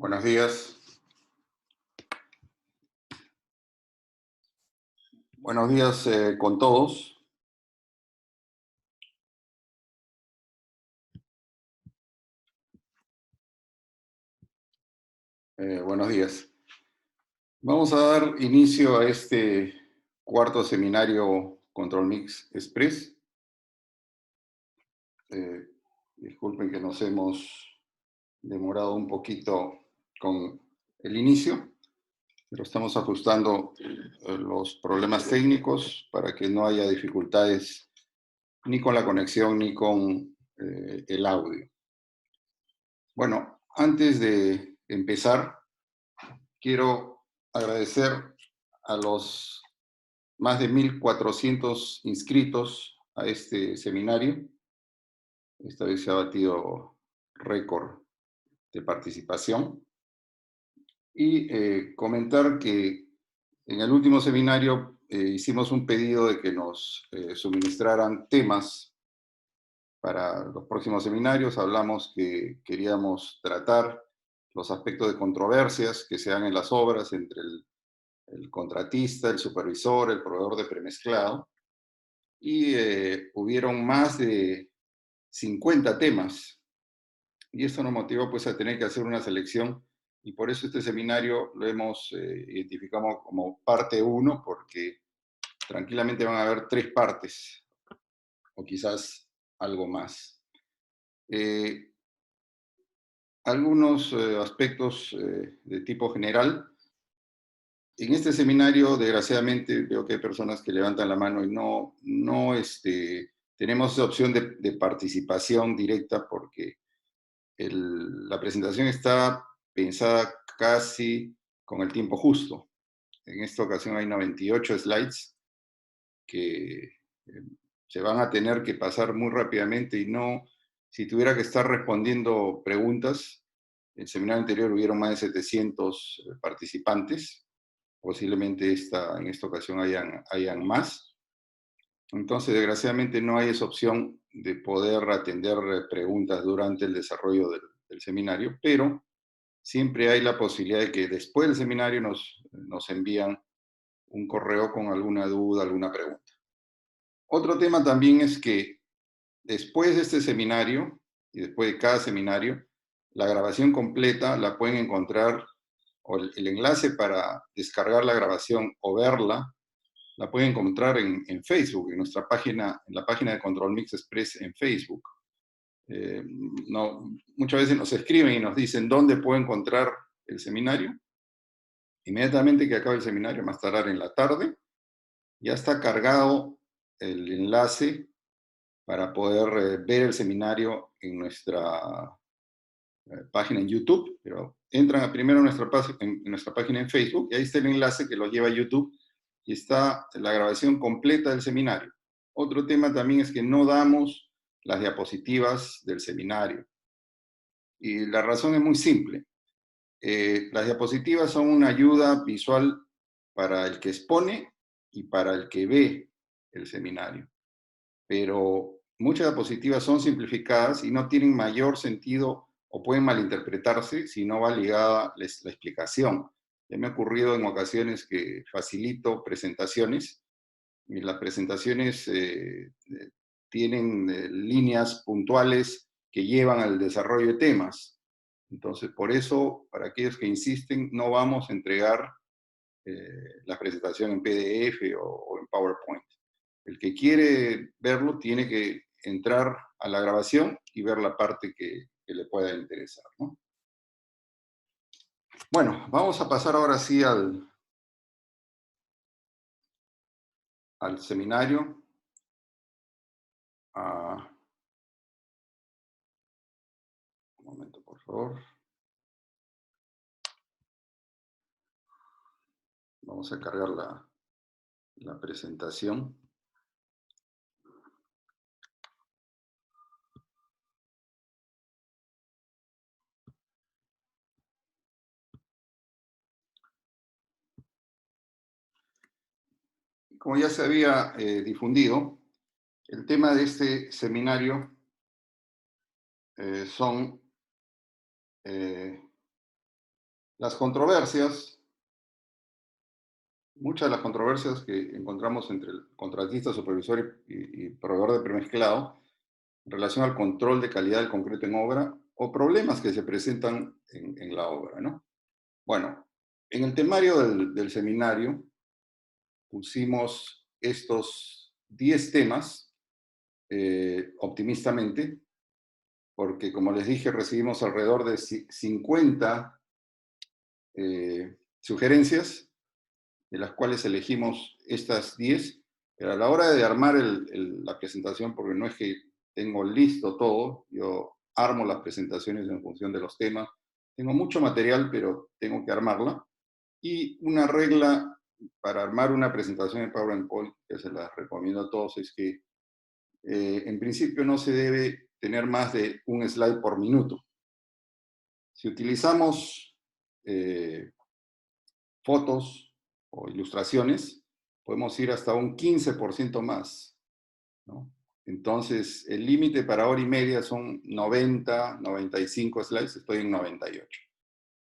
Buenos días. Buenos días con todos. Buenos días. Vamos a dar inicio a este cuarto seminario Control Mix Express. Disculpen que nos hemos demorado un poquito con el inicio, pero estamos ajustando los problemas técnicos para que no haya dificultades ni con la conexión ni con el audio. Bueno, antes de empezar, quiero agradecer a los más de 1.400 inscritos a este seminario. Esta vez se ha batido récord de participación. Y comentar que en el último seminario hicimos un pedido de que nos suministraran temas para los próximos seminarios. Hablamos que queríamos tratar los aspectos de controversias que se dan en las obras entre el contratista, el supervisor, el proveedor de premezclado. Y hubieron más de 50 temas. Y esto nos motivó pues a tener que hacer una selección, y por eso este seminario lo hemos identificado como parte 1, porque tranquilamente van a haber 3 partes, o quizás algo más. Algunos aspectos de tipo general. En este seminario, desgraciadamente, veo que hay personas que levantan la mano y no tenemos esa opción de participación directa, porque la presentación está pensada casi con el tiempo justo. En esta ocasión hay 98 slides que se van a tener que pasar muy rápidamente, y no, si tuviera que estar respondiendo preguntas, el seminario anterior hubieron más de 700 participantes, posiblemente en esta ocasión hayan más. Entonces, desgraciadamente, no hay esa opción de poder atender preguntas durante el desarrollo del seminario, pero siempre hay la posibilidad de que después del seminario nos envían un correo con alguna duda, alguna pregunta. Otro tema también es que después de este seminario y después de cada seminario, la grabación completa la pueden encontrar, o el enlace para descargar la grabación o verla, la pueden encontrar en Facebook, en nuestra página, en la página de Control Mix Express en Facebook. Muchas veces nos escriben y nos dicen dónde puedo encontrar el seminario. Inmediatamente que acabe el seminario, más tardar en la tarde, ya está cargado el enlace para poder ver el seminario en nuestra página en YouTube. Pero entran primero en nuestra página en Facebook, y ahí está el enlace que los lleva a YouTube, y está la grabación completa del seminario. Otro tema también es que no damos las diapositivas del seminario. Y la razón es muy simple. Las diapositivas son una ayuda visual para el que expone y para el que ve el seminario. Pero muchas diapositivas son simplificadas y no tienen mayor sentido, o pueden malinterpretarse si no va ligada la explicación. Ya me ha ocurrido en ocasiones que facilito presentaciones, y las presentaciones tienen líneas puntuales que llevan al desarrollo de temas. Entonces, por eso, para aquellos que insisten, no vamos a entregar la presentación en PDF o en PowerPoint. El que quiere verlo tiene que entrar a la grabación y ver la parte que le pueda interesar, ¿no? Bueno, vamos a pasar ahora sí al seminario. Un momento, por favor. Vamos a cargar la presentación. Como ya se había difundido, el tema de este seminario son las controversias, muchas de las controversias que encontramos entre el contratista, supervisor y proveedor de premezclado en relación al control de calidad del concreto en obra o problemas que se presentan en la obra, ¿no? Bueno, en el temario del seminario pusimos estos 10 temas optimistamente, porque como les dije, recibimos alrededor de 50 sugerencias, de las cuales elegimos estas 10, pero a la hora de armar la presentación, porque no es que tengo listo todo, yo armo las presentaciones en función de los temas, tengo mucho material, pero tengo que armarla, y una regla para armar una presentación en PowerPoint, que se las recomiendo a todos, es que en principio no se debe tener más de un slide por minuto. Si utilizamos fotos o ilustraciones, podemos ir hasta un 15% más, ¿no? Entonces, el límite para hora y media son 90, 95 slides, estoy en 98.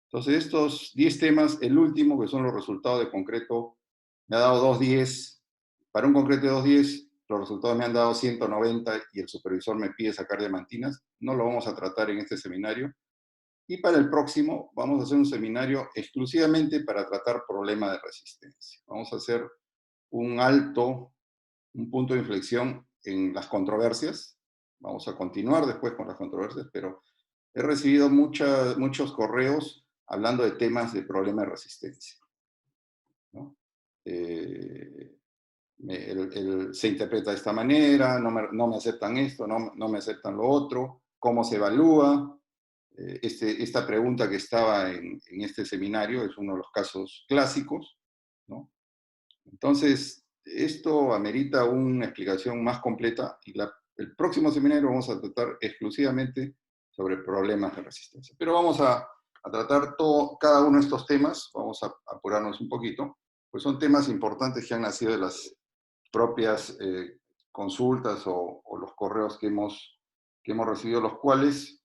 Entonces, estos 10 temas, el último, que son los resultados de concreto, me ha dado 210. Para un concreto de 210, los resultados me han dado 190 y el supervisor me pide sacar diamantinas. No lo vamos a tratar en este seminario. Y para el próximo vamos a hacer un seminario exclusivamente para tratar problemas de resistencia. Vamos a hacer un punto de inflexión en las controversias. Vamos a continuar después con las controversias, pero he recibido muchos correos hablando de temas de problemas de resistencia, ¿no? Se interpreta de esta manera, no me aceptan esto, no me aceptan lo otro, cómo se evalúa. Esta pregunta que estaba en este seminario es uno de los casos clásicos, ¿no? Entonces, esto amerita una explicación más completa y el próximo seminario vamos a tratar exclusivamente sobre problemas de resistencia. Pero vamos a tratar cada uno de estos temas, vamos a apurarnos un poquito, pues son temas importantes que han nacido de las propias consultas o los correos que hemos recibido, los cuales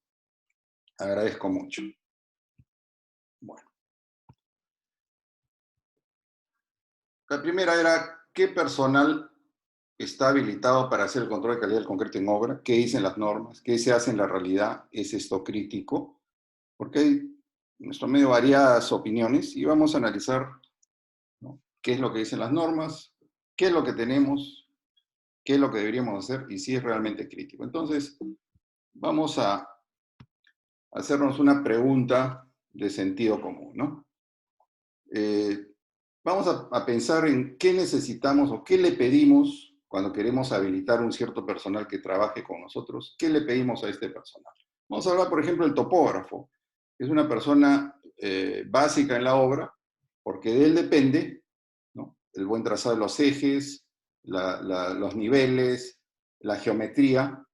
agradezco mucho. Bueno. La primera era, ¿qué personal está habilitado para hacer el control de calidad del concreto en obra? ¿Qué dicen las normas? ¿Qué se hace en la realidad? ¿Es esto crítico? Porque hay en nuestro medio variadas opiniones y vamos a analizar, ¿no?, qué es lo que dicen las normas, qué es lo que tenemos, qué es lo que deberíamos hacer y si es realmente crítico. Entonces, vamos a hacernos una pregunta de sentido común, ¿no? Vamos a pensar en qué necesitamos o qué le pedimos cuando queremos habilitar un cierto personal que trabaje con nosotros. ¿Qué le pedimos a este personal? Vamos a hablar, por ejemplo, del topógrafo, que es una persona básica en la obra, porque de él depende, ¿no?, el buen trazado de los ejes, los niveles, la geometría,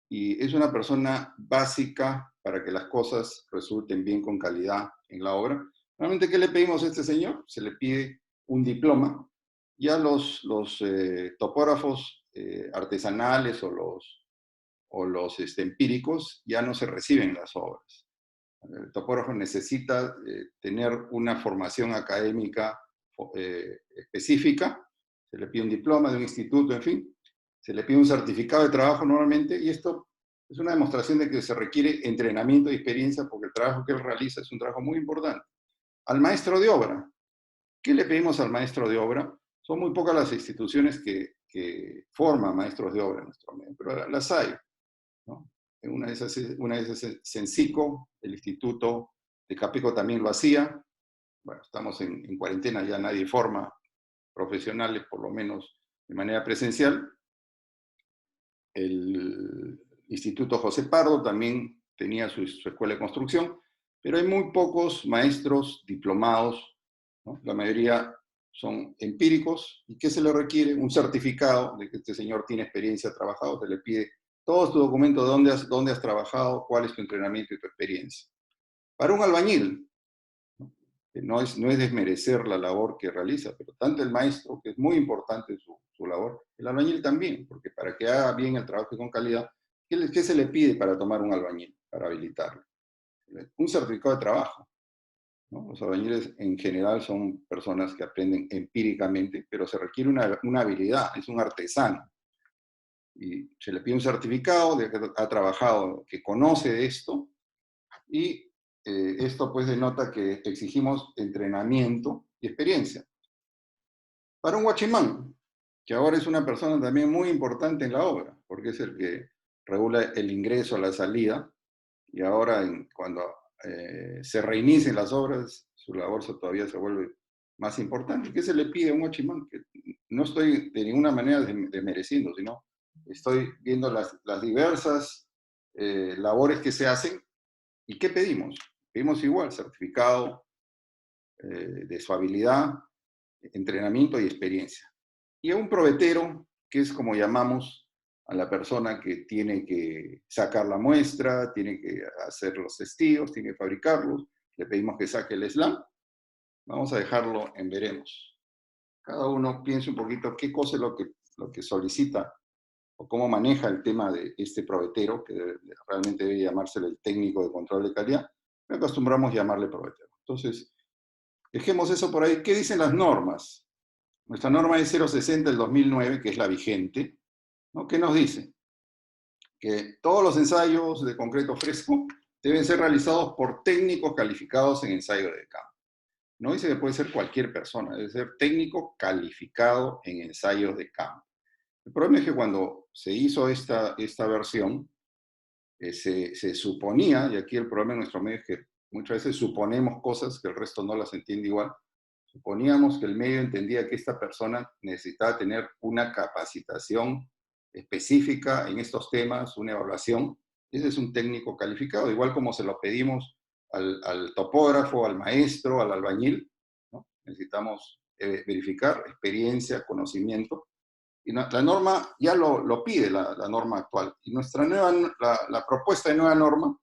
y es una persona básica para que las cosas resulten bien con calidad en la obra. Realmente, ¿qué le pedimos a este señor? Se le pide un diploma. Ya los topógrafos artesanales o los empíricos ya no se reciben en las obras. El topógrafo necesita tener una formación académica específica, se le pide un diploma de un instituto, en fin, se le pide un certificado de trabajo normalmente, y esto es una demostración de que se requiere entrenamiento y experiencia porque el trabajo que él realiza es un trabajo muy importante. Al maestro de obra, ¿qué le pedimos al maestro de obra? Son muy pocas las instituciones que forman maestros de obra en nuestro medio, pero las hay. ¿no? Una de esas es Sensico, el Instituto de Capeco también lo hacía. Bueno, estamos en cuarentena, ya nadie forma profesionales, por lo menos de manera presencial. El Instituto José Pardo también tenía su escuela de construcción, pero hay muy pocos maestros diplomados, ¿no? La mayoría son empíricos. ¿Y qué se le requiere? Un certificado de que este señor tiene experiencia, ha trabajado, se le pide todos tus documentos de dónde has trabajado, cuál es tu entrenamiento y tu experiencia. Para un albañil, que no es desmerecer la labor que realiza, pero tanto el maestro, que es muy importante su labor, el albañil también, porque para que haga bien el trabajo y con calidad, ¿qué se le pide para tomar un albañil, para habilitarlo? Un certificado de trabajo, ¿no? Los albañiles en general son personas que aprenden empíricamente, pero se requiere una habilidad, es un artesano. Y se le pide un certificado de que ha trabajado, que conoce de esto, y esto pues denota que exigimos entrenamiento y experiencia. Para un guachimán, que ahora es una persona también muy importante en la obra, porque es el que regula el ingreso, la salida, y ahora cuando se reinicien las obras, su labor todavía se vuelve más importante. ¿Qué se le pide a un guachimán? Que no estoy de ninguna manera desmereciendo, sino estoy viendo las diversas labores que se hacen. ¿Y qué pedimos? Pedimos igual, certificado de su habilidad, entrenamiento y experiencia. Y a un probetero, que es como llamamos a la persona que tiene que sacar la muestra, tiene que hacer los testigos, tiene que fabricarlos, le pedimos que saque el slam. Vamos a dejarlo en veremos. Cada uno piense un poquito qué cosa es lo que solicita o cómo maneja el tema de este probetero, que realmente debe llamársele el técnico de control de calidad. Me acostumbramos a llamarle probetero. Entonces, dejemos eso por ahí. ¿Qué dicen las normas? Nuestra norma es 060 del 2009, que es la vigente, ¿no? ¿Qué nos dice? Que todos los ensayos de concreto fresco deben ser realizados por técnicos calificados en ensayo de campo. No dice que puede ser cualquier persona, debe ser técnico calificado en ensayos de campo. El problema es que cuando se hizo esta versión, se suponía, y aquí el problema en nuestro medio es que muchas veces suponemos cosas que el resto no las entiende igual. Suponíamos que el medio entendía que esta persona necesitaba tener una capacitación específica en estos temas, una evaluación. Ese es un técnico calificado, igual como se lo pedimos al topógrafo, al maestro, al albañil, ¿no? Necesitamos verificar experiencia, conocimiento. Y la norma ya lo pide, la norma actual. Y la propuesta de nueva norma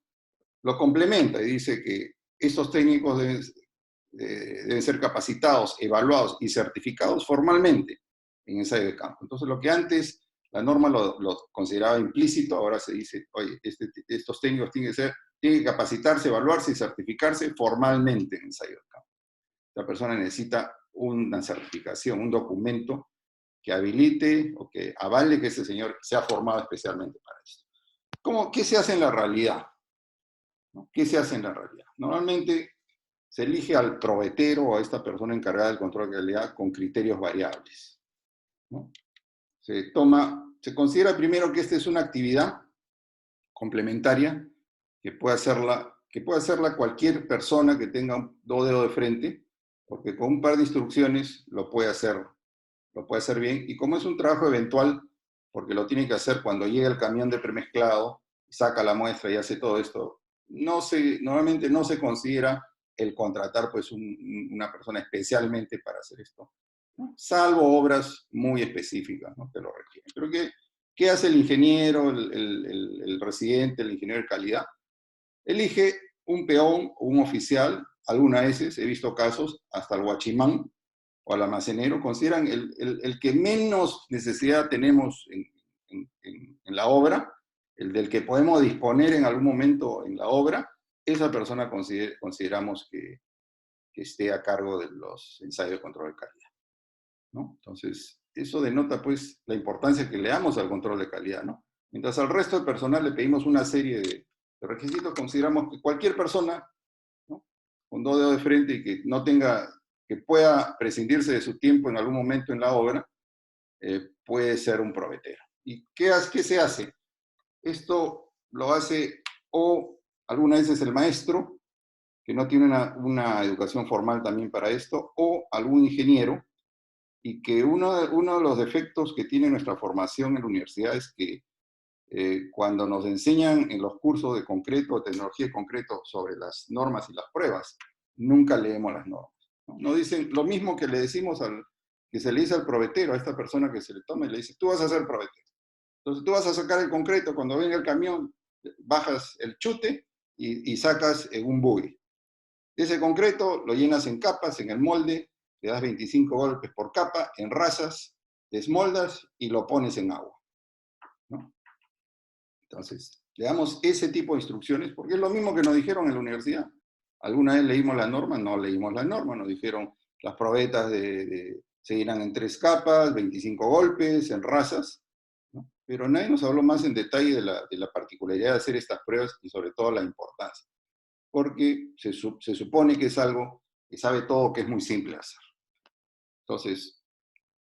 lo complementa y dice que estos técnicos deben ser capacitados, evaluados y certificados formalmente en ensayo de campo. Entonces, lo que antes la norma lo consideraba implícito, ahora se dice, oye, estos técnicos tienen que capacitarse, evaluarse y certificarse formalmente en ensayo de campo. La persona necesita una certificación, un documento que habilite o que avale que ese señor se ha formado especialmente para esto. ¿Qué se hace en la realidad? ¿No? ¿Qué se hace en la realidad? Normalmente se elige al probetero o a esta persona encargada del control de calidad con criterios variables, ¿no? Se considera primero que esta es una actividad complementaria que puede hacerla cualquier persona que tenga dos dedos de frente, porque con un par de instrucciones lo puede hacer bien, y como es un trabajo eventual, porque lo tiene que hacer cuando llega el camión de premezclado, saca la muestra y hace todo esto, normalmente no se considera el contratar pues una persona especialmente para hacer esto, ¿no? Salvo obras muy específicas, ¿no?, que lo requieren. Pero ¿qué hace el ingeniero, el residente, el ingeniero de calidad? Elige un peón o un oficial, algunas veces, he visto casos, hasta el guachimán o al almacenero, consideran el que menos necesidad tenemos en la obra, el del que podemos disponer en algún momento en la obra, esa persona consideramos que esté a cargo de los ensayos de control de calidad, ¿no? Entonces, eso denota pues la importancia que le damos al control de calidad, ¿no? Mientras al resto del personal le pedimos una serie de requisitos, consideramos que cualquier persona, ¿no?, con dos dedos de frente y que pueda prescindirse de su tiempo en algún momento en la obra, puede ser un probetero. ¿Y qué se hace? Esto lo hace o algunas veces el maestro, que no tiene una educación formal también para esto, o algún ingeniero, y que uno de los defectos que tiene nuestra formación en la universidad es que cuando nos enseñan en los cursos de concreto, de tecnología de concreto, sobre las normas y las pruebas, nunca leemos las normas. ¿No? Nos dicen lo mismo que le decimos que se le dice al probetero, a esta persona que se le toma y le dice, tú vas a ser probetero. Entonces tú vas a sacar el concreto, cuando venga el camión, bajas el chute y sacas en un buggy. Ese concreto lo llenas en capas, en el molde, le das 25 golpes por capa, enrasas, desmoldas y lo pones en agua. ¿No? Entonces, le damos ese tipo de instrucciones, porque es lo mismo que nos dijeron en la universidad. Alguna vez leímos la norma, no leímos la norma, nos dijeron las probetas se irán en 3 capas, 25 golpes, enrasas, ¿no? Pero nadie nos habló más en detalle de la particularidad de hacer estas pruebas y sobre todo la importancia, porque se supone que es algo que sabe todo, que es muy simple hacer. Entonces,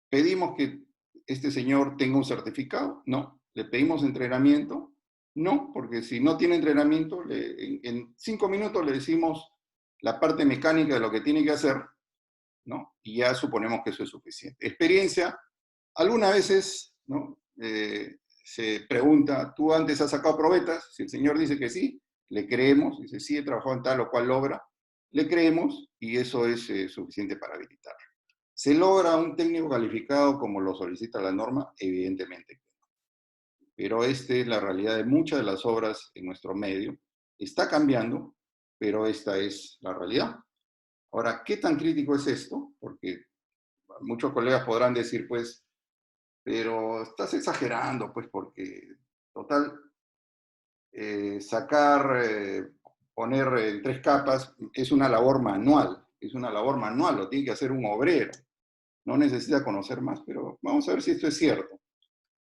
¿pedimos que este señor tenga un certificado? No. ¿Le pedimos entrenamiento? No, porque si no tiene entrenamiento, en 5 minutos le decimos la parte mecánica de lo que tiene que hacer, ¿no? Y ya suponemos que eso es suficiente. Experiencia, algunas veces, ¿no? Se pregunta, ¿tú antes has sacado probetas? Si el señor dice que sí, le creemos, dice, sí, he trabajado en tal o cual obra, le creemos y eso es suficiente para habilitar. ¿Se logra un técnico calificado como lo solicita la norma? Evidentemente. Pero esta es la realidad de muchas de las obras en nuestro medio. Está cambiando, pero esta es la realidad. Ahora, ¿qué tan crítico es esto? Porque muchos colegas podrán decir, pues, pero estás exagerando, pues, porque, total, poner en 3 capas es una labor manual, lo tiene que hacer un obrero. No necesita conocer más, pero vamos a ver si esto es cierto.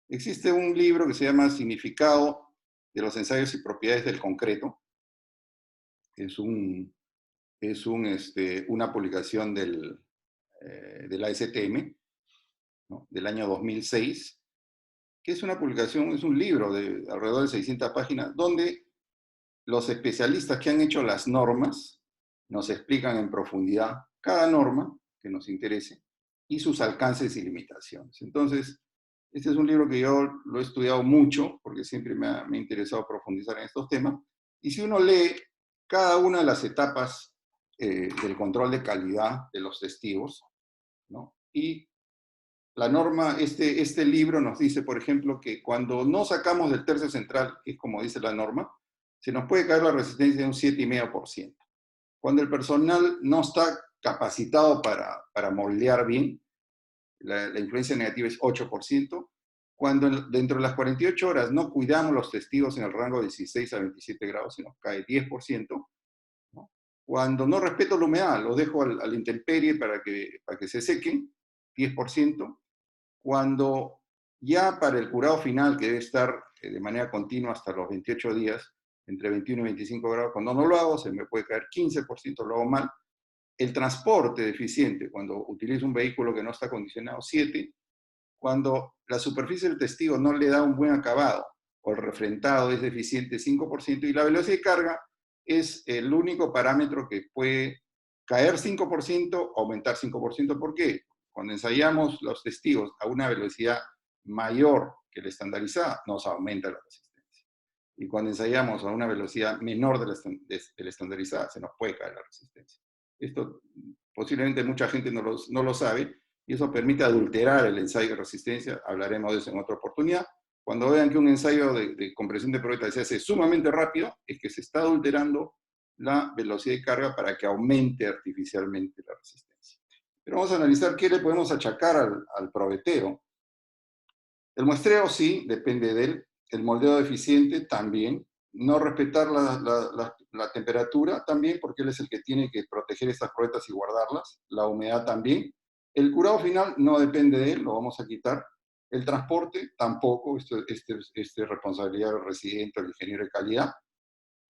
Existe un libro que se llama Significado de los ensayos y propiedades del concreto. Una publicación de la STM, ¿no? Del año 2006, que es una publicación, es un libro de alrededor de 600 páginas, donde los especialistas que han hecho las normas nos explican en profundidad cada norma que nos interese y sus alcances y limitaciones. Entonces, este es un libro que yo lo he estudiado mucho, porque siempre me ha interesado profundizar en estos temas, y si uno lee cada una de las etapas del control de calidad de los testigos, ¿no? Y la norma, este libro nos dice, por ejemplo, que cuando no sacamos del tercio central, que es como dice la norma, se nos puede caer la resistencia de un 7,5%. Cuando el personal no está capacitado para moldear bien, la influencia negativa es 8%. Cuando dentro de las 48 horas no cuidamos los testigos en el rango de 16 a 27 grados, se nos cae 10%. ¿No? Cuando no respeto la humedad, los dejo al intemperie para que se sequen, 10%. Cuando ya para el curado final, que debe estar de manera continua hasta los 28 días, entre 21 y 25 grados, cuando no lo hago, se me puede caer 15%, lo hago mal. El transporte deficiente, cuando utilizo un vehículo que no está acondicionado, 7%. Cuando la superficie del testigo no le da un buen acabado, o el refrentado es deficiente, 5%, y la velocidad de carga es el único parámetro que puede caer 5%, aumentar 5%. ¿Por qué? Cuando ensayamos los testigos a una velocidad mayor que la estandarizada, nos aumenta la resistencia. Y cuando ensayamos a una velocidad menor de la estandarizada, se nos puede caer la resistencia. Esto posiblemente mucha gente no lo sabe, y eso permite adulterar el ensayo de resistencia. Hablaremos de eso en otra oportunidad. Cuando vean que un ensayo de compresión de probeta se hace sumamente rápido, es que se está adulterando la velocidad de carga para que aumente artificialmente la resistencia. Pero vamos a analizar qué le podemos achacar al probetero. El muestreo sí, depende de él. El moldeo deficiente también. No respetar la temperatura también, porque él es el que tiene que proteger estas probetas y guardarlas. La humedad también. El curado final no depende de él, lo vamos a quitar. El transporte tampoco, esto es responsabilidad del residente o del ingeniero de calidad.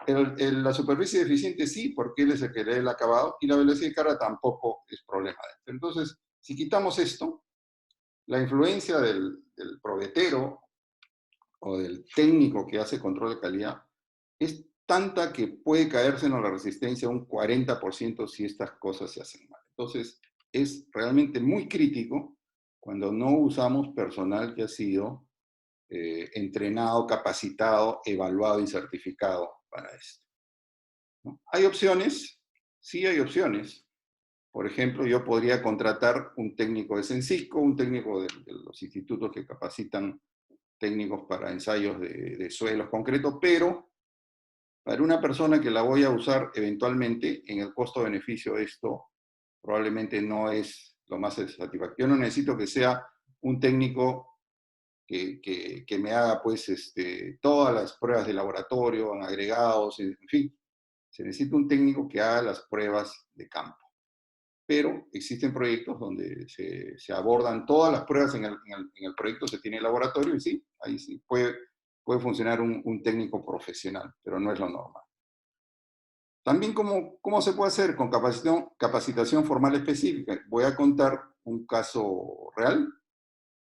La superficie deficiente sí, porque él es el que le da el acabado, y la velocidad de carga tampoco es problema de él. Entonces, si quitamos esto, la influencia del probetero o del técnico que hace control de calidad es tanta que puede caérsenos la resistencia un 40% si estas cosas se hacen mal. Entonces, es realmente muy crítico cuando no usamos personal que ha sido entrenado, capacitado, evaluado y certificado para esto, ¿no? ¿Hay opciones? Sí hay opciones. Por ejemplo, yo podría contratar un técnico de Censico, un técnico de los institutos que capacitan técnicos para ensayos de suelos concretos, pero para una persona que la voy a usar eventualmente, en el costo-beneficio esto probablemente no es lo más satisfactorio. Yo no necesito que sea un técnico que me haga pues todas las pruebas de laboratorio, agregados, en fin. Se necesita un técnico que haga las pruebas de campo. Pero existen proyectos donde se abordan todas las pruebas en el proyecto, se tiene el laboratorio y sí, ahí sí puede funcionar un técnico profesional, pero no es lo normal. También, ¿cómo se puede hacer? Con capacitación formal específica. Voy a contar un caso real.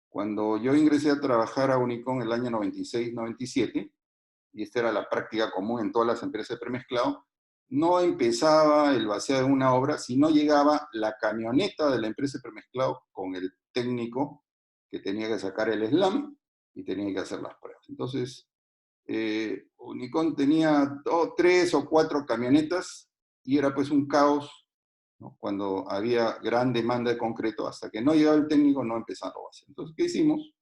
Cuando yo ingresé a trabajar a Unicom en el año 96-97, y esta era la práctica común en todas las empresas de premezclado, no empezaba el vaciado de una obra si no llegaba la camioneta de la empresa de premezclado con el técnico que tenía que sacar el slam y tenía que hacer las pruebas. Entonces, Unicom tenía 3 o 4 camionetas y era pues un caos, ¿no? Cuando había gran demanda de concreto, hasta que no llegaba el técnico no empezaron a hacer. Entonces, ¿qué hicimos?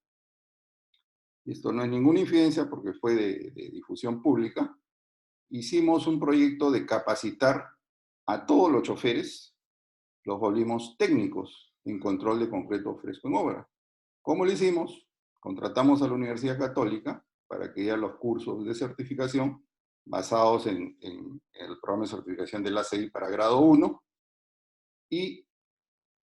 Esto no es ninguna infidencia porque fue de difusión pública. Hicimos un proyecto de capacitar a todos los choferes, los volvimos técnicos en control de concreto fresco en obra. ¿Cómo lo hicimos? Contratamos a la Universidad Católica para que diera los cursos de certificación basados en el programa de certificación de la ACI para grado 1, y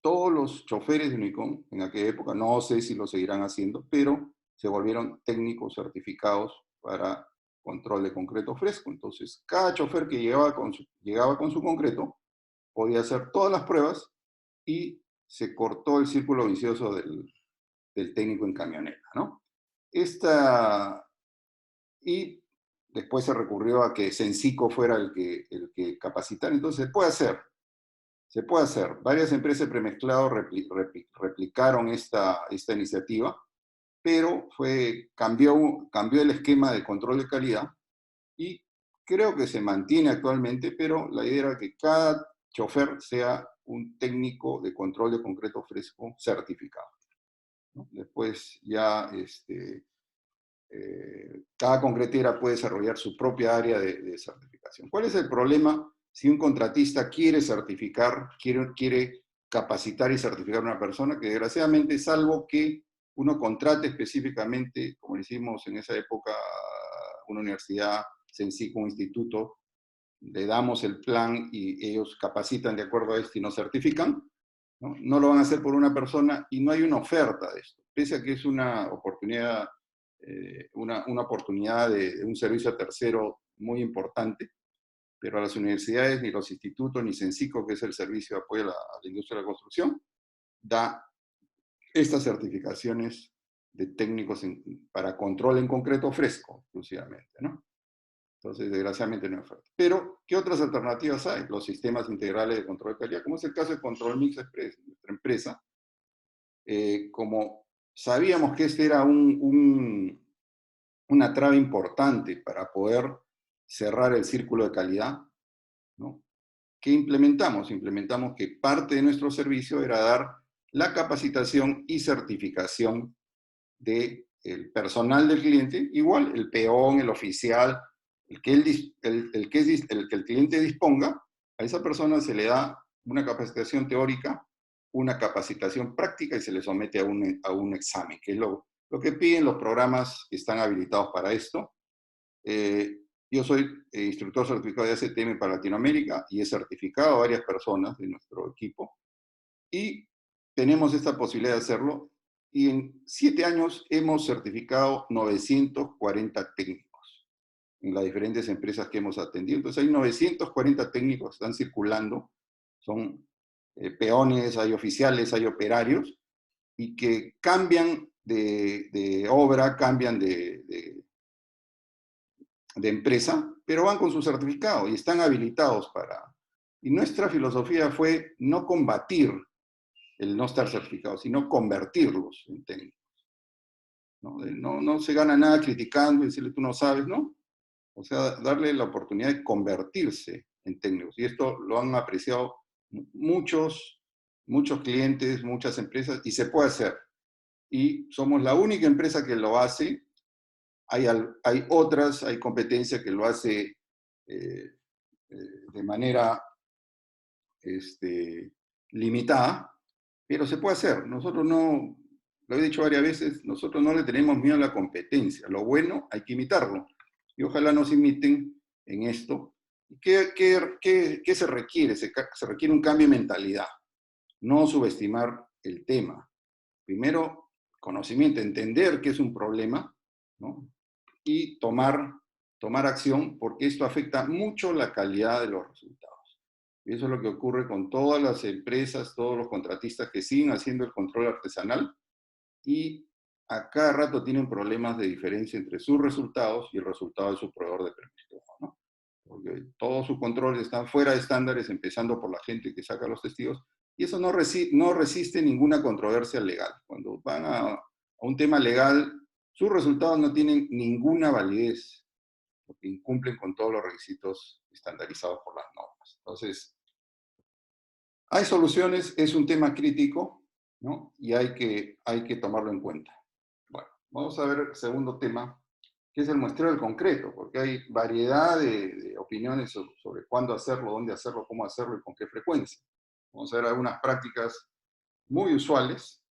todos los choferes de Unicom en aquella época, no sé si lo seguirán haciendo, pero se volvieron técnicos certificados para control de concreto fresco. Entonces, cada chofer que llegaba con su concreto podía hacer todas las pruebas y se cortó el círculo vicioso del técnico en camioneta, ¿no? Y después se recurrió a que Censico fuera el que capacitara. Entonces, se puede hacer. Varias empresas de premezclado replicaron esta iniciativa, pero cambió el esquema de control de calidad y creo que se mantiene actualmente, pero la idea era que cada chofer sea un técnico de control de concreto fresco certificado, ¿no? Después ya cada concretera puede desarrollar su propia área de certificación. ¿Cuál es el problema si un contratista quiere certificar, quiere capacitar y certificar a una persona? Que desgraciadamente, salvo que uno contrate específicamente, como lo hicimos en esa época, una universidad, Censico, un instituto, le damos el plan y ellos capacitan de acuerdo a esto y nos certifican, ¿no? No lo van a hacer por una persona y no hay una oferta de esto, pese a que es una oportunidad, una oportunidad de un servicio a tercero muy importante, pero a las universidades, ni los institutos, ni Censico, que es el servicio de apoyo a la industria de la construcción, da estas certificaciones de técnicos para control en concreto fresco, exclusivamente, ¿no? Entonces, desgraciadamente no hay oferta. Pero, ¿qué otras alternativas hay? Los sistemas integrales de control de calidad, como es el caso de Control Mix Express, nuestra empresa. Como sabíamos que este era una traba importante para poder cerrar el círculo de calidad, ¿no? ¿Qué implementamos? Implementamos que parte de nuestro servicio era dar la capacitación y certificación del personal del cliente, igual el peón, el oficial, el que el cliente disponga, a esa persona se le da una capacitación teórica, una capacitación práctica y se le somete a un examen, que es lo que piden los programas que están habilitados para esto. Yo soy instructor certificado de ACTM para Latinoamérica y he certificado a varias personas de nuestro equipo y tenemos esta posibilidad de hacerlo, y en 7 años hemos certificado 940 técnicos en las diferentes empresas que hemos atendido. Entonces hay 940 técnicos que están circulando, son peones, hay oficiales, hay operarios, y que cambian de obra, cambian de de empresa, pero van con su certificado y están habilitados para... Y nuestra filosofía fue no combatir el no estar certificado, sino convertirlos en técnicos. No se gana nada criticando y decirle tú no sabes, ¿no? O sea, darle la oportunidad de convertirse en técnicos. Y esto lo han apreciado muchos clientes, muchas empresas, y se puede hacer. Y somos la única empresa que lo hace. Hay otras, hay competencia que lo hace eh, de manera limitada, pero se puede hacer. Nosotros no, lo he dicho varias veces, nosotros no le tenemos miedo a la competencia. Lo bueno hay que imitarlo. Y ojalá nos imiten en esto. ¿Qué se requiere? Se requiere un cambio de mentalidad, no subestimar el tema. Primero, conocimiento, entender que es un problema, ¿no? Y tomar acción, porque esto afecta mucho la calidad de los resultados. Y eso es lo que ocurre con todas las empresas, todos los contratistas que siguen haciendo el control artesanal y a cada rato tienen problemas de diferencia entre sus resultados y el resultado de su proveedor de permisos, ¿no? Porque todos sus controles están fuera de estándares, empezando por la gente que saca los testigos, y eso no resiste ninguna controversia legal. Cuando van a un tema legal, sus resultados no tienen ninguna validez, porque incumplen con todos los requisitos estandarizados por las normas. Entonces, hay soluciones, es un tema crítico, ¿no? Y hay que tomarlo en cuenta. Bueno, vamos a ver el segundo tema, que es el muestreo del concreto, porque hay variedad de opiniones sobre cuándo hacerlo, dónde hacerlo, cómo hacerlo y con qué frecuencia. Vamos a ver algunas prácticas muy usuales,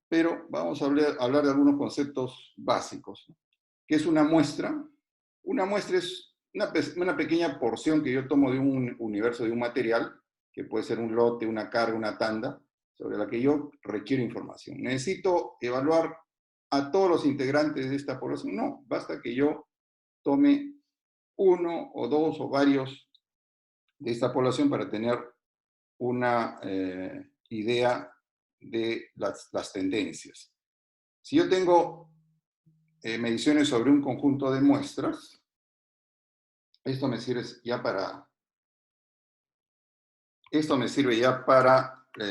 pero vamos a hablar de algunos conceptos básicos, ¿no? ¿Qué es una muestra? Una muestra es una pequeña porción que yo tomo de un universo, de un material, que puede ser un lote, una carga, una tanda, sobre la que yo requiero información. ¿Necesito evaluar a todos los integrantes de esta población? No, basta que yo tome uno o dos o varios de esta población para tener una idea de las tendencias. Si yo tengo mediciones sobre un conjunto de muestras, esto me sirve ya para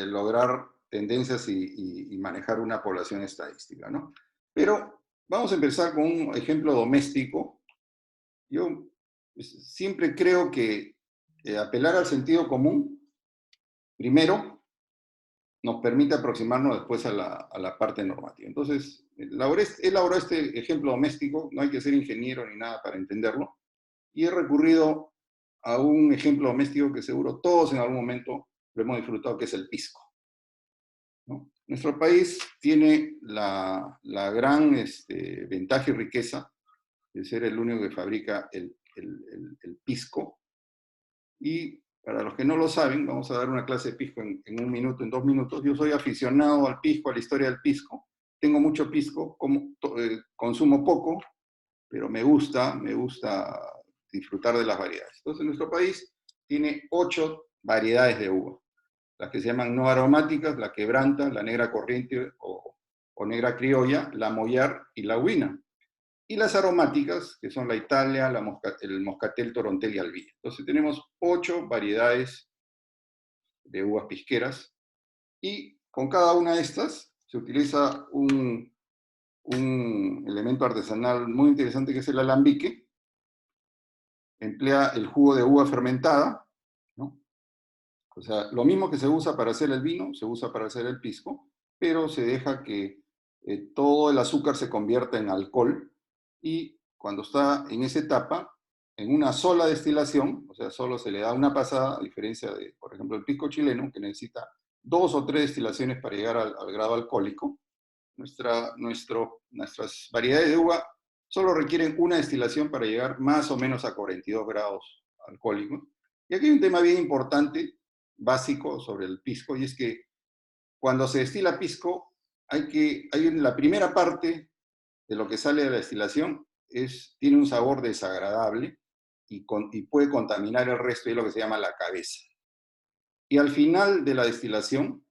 lograr tendencias y manejar una población estadística, ¿no? Pero vamos a empezar con un ejemplo doméstico. Yo siempre creo que apelar al sentido común, primero, nos permite aproximarnos después a la parte normativa. Entonces, elaboré este ejemplo doméstico, no hay que ser ingeniero ni nada para entenderlo, y he recurrido a un ejemplo doméstico que seguro todos en algún momento lo hemos disfrutado, que es el pisco, ¿no? Nuestro país tiene la gran ventaja y riqueza de ser el único que fabrica el pisco, y para los que no lo saben, vamos a dar una clase de pisco en un minuto, en 2 minutos. Yo soy aficionado al pisco, a la historia del pisco. Tengo mucho pisco, consumo poco, pero me gusta disfrutar de las variedades. Entonces, nuestro país tiene 8 variedades de uva. Las que se llaman no aromáticas, la quebranta, la negra corriente o negra criolla, la mollar y la huina. Y las aromáticas, que son la Italia, el moscatel, torontel y albilla. Entonces tenemos 8 variedades de uvas pisqueras, y con cada una de estas se utiliza un elemento artesanal muy interesante, que es el alambique. Emplea el jugo de uva fermentada, ¿no? O sea, lo mismo que se usa para hacer el vino, se usa para hacer el pisco, pero se deja que todo el azúcar se convierta en alcohol, y cuando está en esa etapa, en una sola destilación, o sea, solo se le da una pasada, a diferencia de, por ejemplo, el pisco chileno, que necesita 2 o 3 destilaciones para llegar al grado alcohólico. Nuestras variedades de uva solo requieren una destilación para llegar más o menos a 42 grados alcohólicos. Y aquí hay un tema bien importante, básico, sobre el pisco, y es que cuando se destila pisco, la primera parte de lo que sale de la destilación tiene un sabor desagradable y puede contaminar el resto, y es lo que se llama la cabeza. Y al final de la destilación,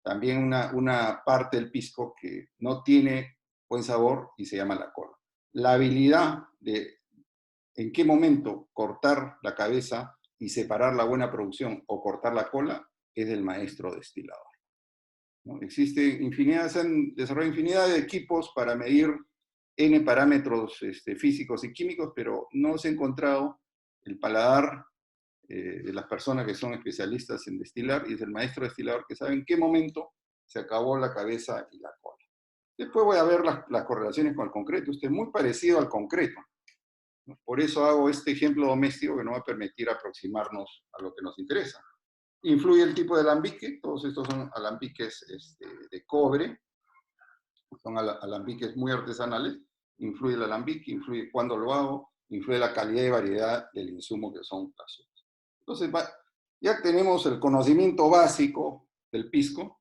también una parte del pisco que no tiene buen sabor y se llama la cola. La habilidad de en qué momento cortar la cabeza y separar la buena producción o cortar la cola es del maestro destilador, ¿no? Existe infinidad, se han desarrollado infinidad de equipos para medir N parámetros físicos y químicos, pero no se ha encontrado el paladar de las personas que son especialistas en destilar, y es el maestro destilador que sabe en qué momento se acabó la cabeza y la cola. Después voy a ver las correlaciones con el concreto. Este es muy parecido al concreto, ¿no? Por eso hago este ejemplo doméstico que nos va a permitir aproximarnos a lo que nos interesa. Influye el tipo de alambique. Todos estos son alambiques de cobre, son alambiques muy artesanales. Influye el alambique, influye cuándo lo hago, influye la calidad y variedad del insumo que son las uvas. Entonces, ya tenemos el conocimiento básico del pisco,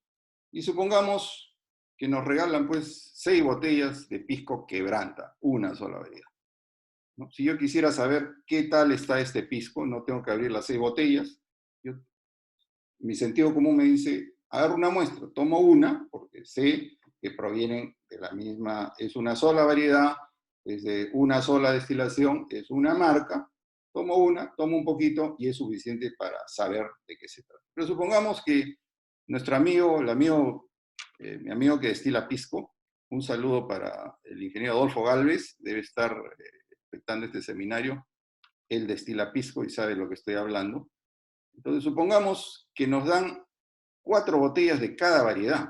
y supongamos que nos regalan pues 6 botellas de pisco quebranta, una sola variedad, ¿no? Si yo quisiera saber qué tal está este pisco, no tengo que abrir las 6 botellas. Mi sentido común me dice, agarro una muestra, tomo una, porque sé que provienen de la misma, es una sola variedad, es de una sola destilación, es una marca, tomo una, tomo un poquito y es suficiente para saber de qué se trata. Pero supongamos que nuestro amigo, mi amigo que destila pisco, un saludo para el ingeniero Adolfo Galvez, debe estar espectando este seminario, él destila pisco y sabe de lo que estoy hablando. Entonces, supongamos que nos dan 4 botellas de cada variedad.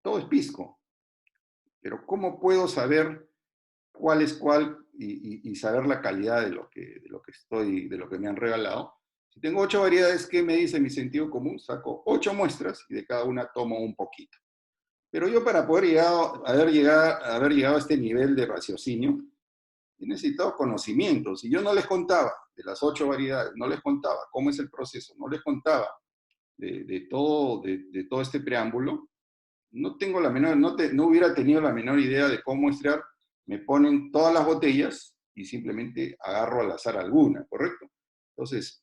Todo es pisco. Pero ¿cómo puedo saber cuál es cuál y saber la calidad de lo que me han regalado? Si tengo 8 variedades, ¿qué me dice mi sentido común? Saco 8 muestras y de cada una tomo un poquito. Pero yo, para poder haber llegado a este nivel de raciocinio, he necesitado conocimientos. Si yo no les contaba de las 8 variedades, no les contaba cómo es el proceso, no les contaba de todo este preámbulo, no hubiera tenido la menor idea de cómo muestrear. Me ponen todas las botellas y simplemente agarro al azar alguna, ¿correcto? Entonces,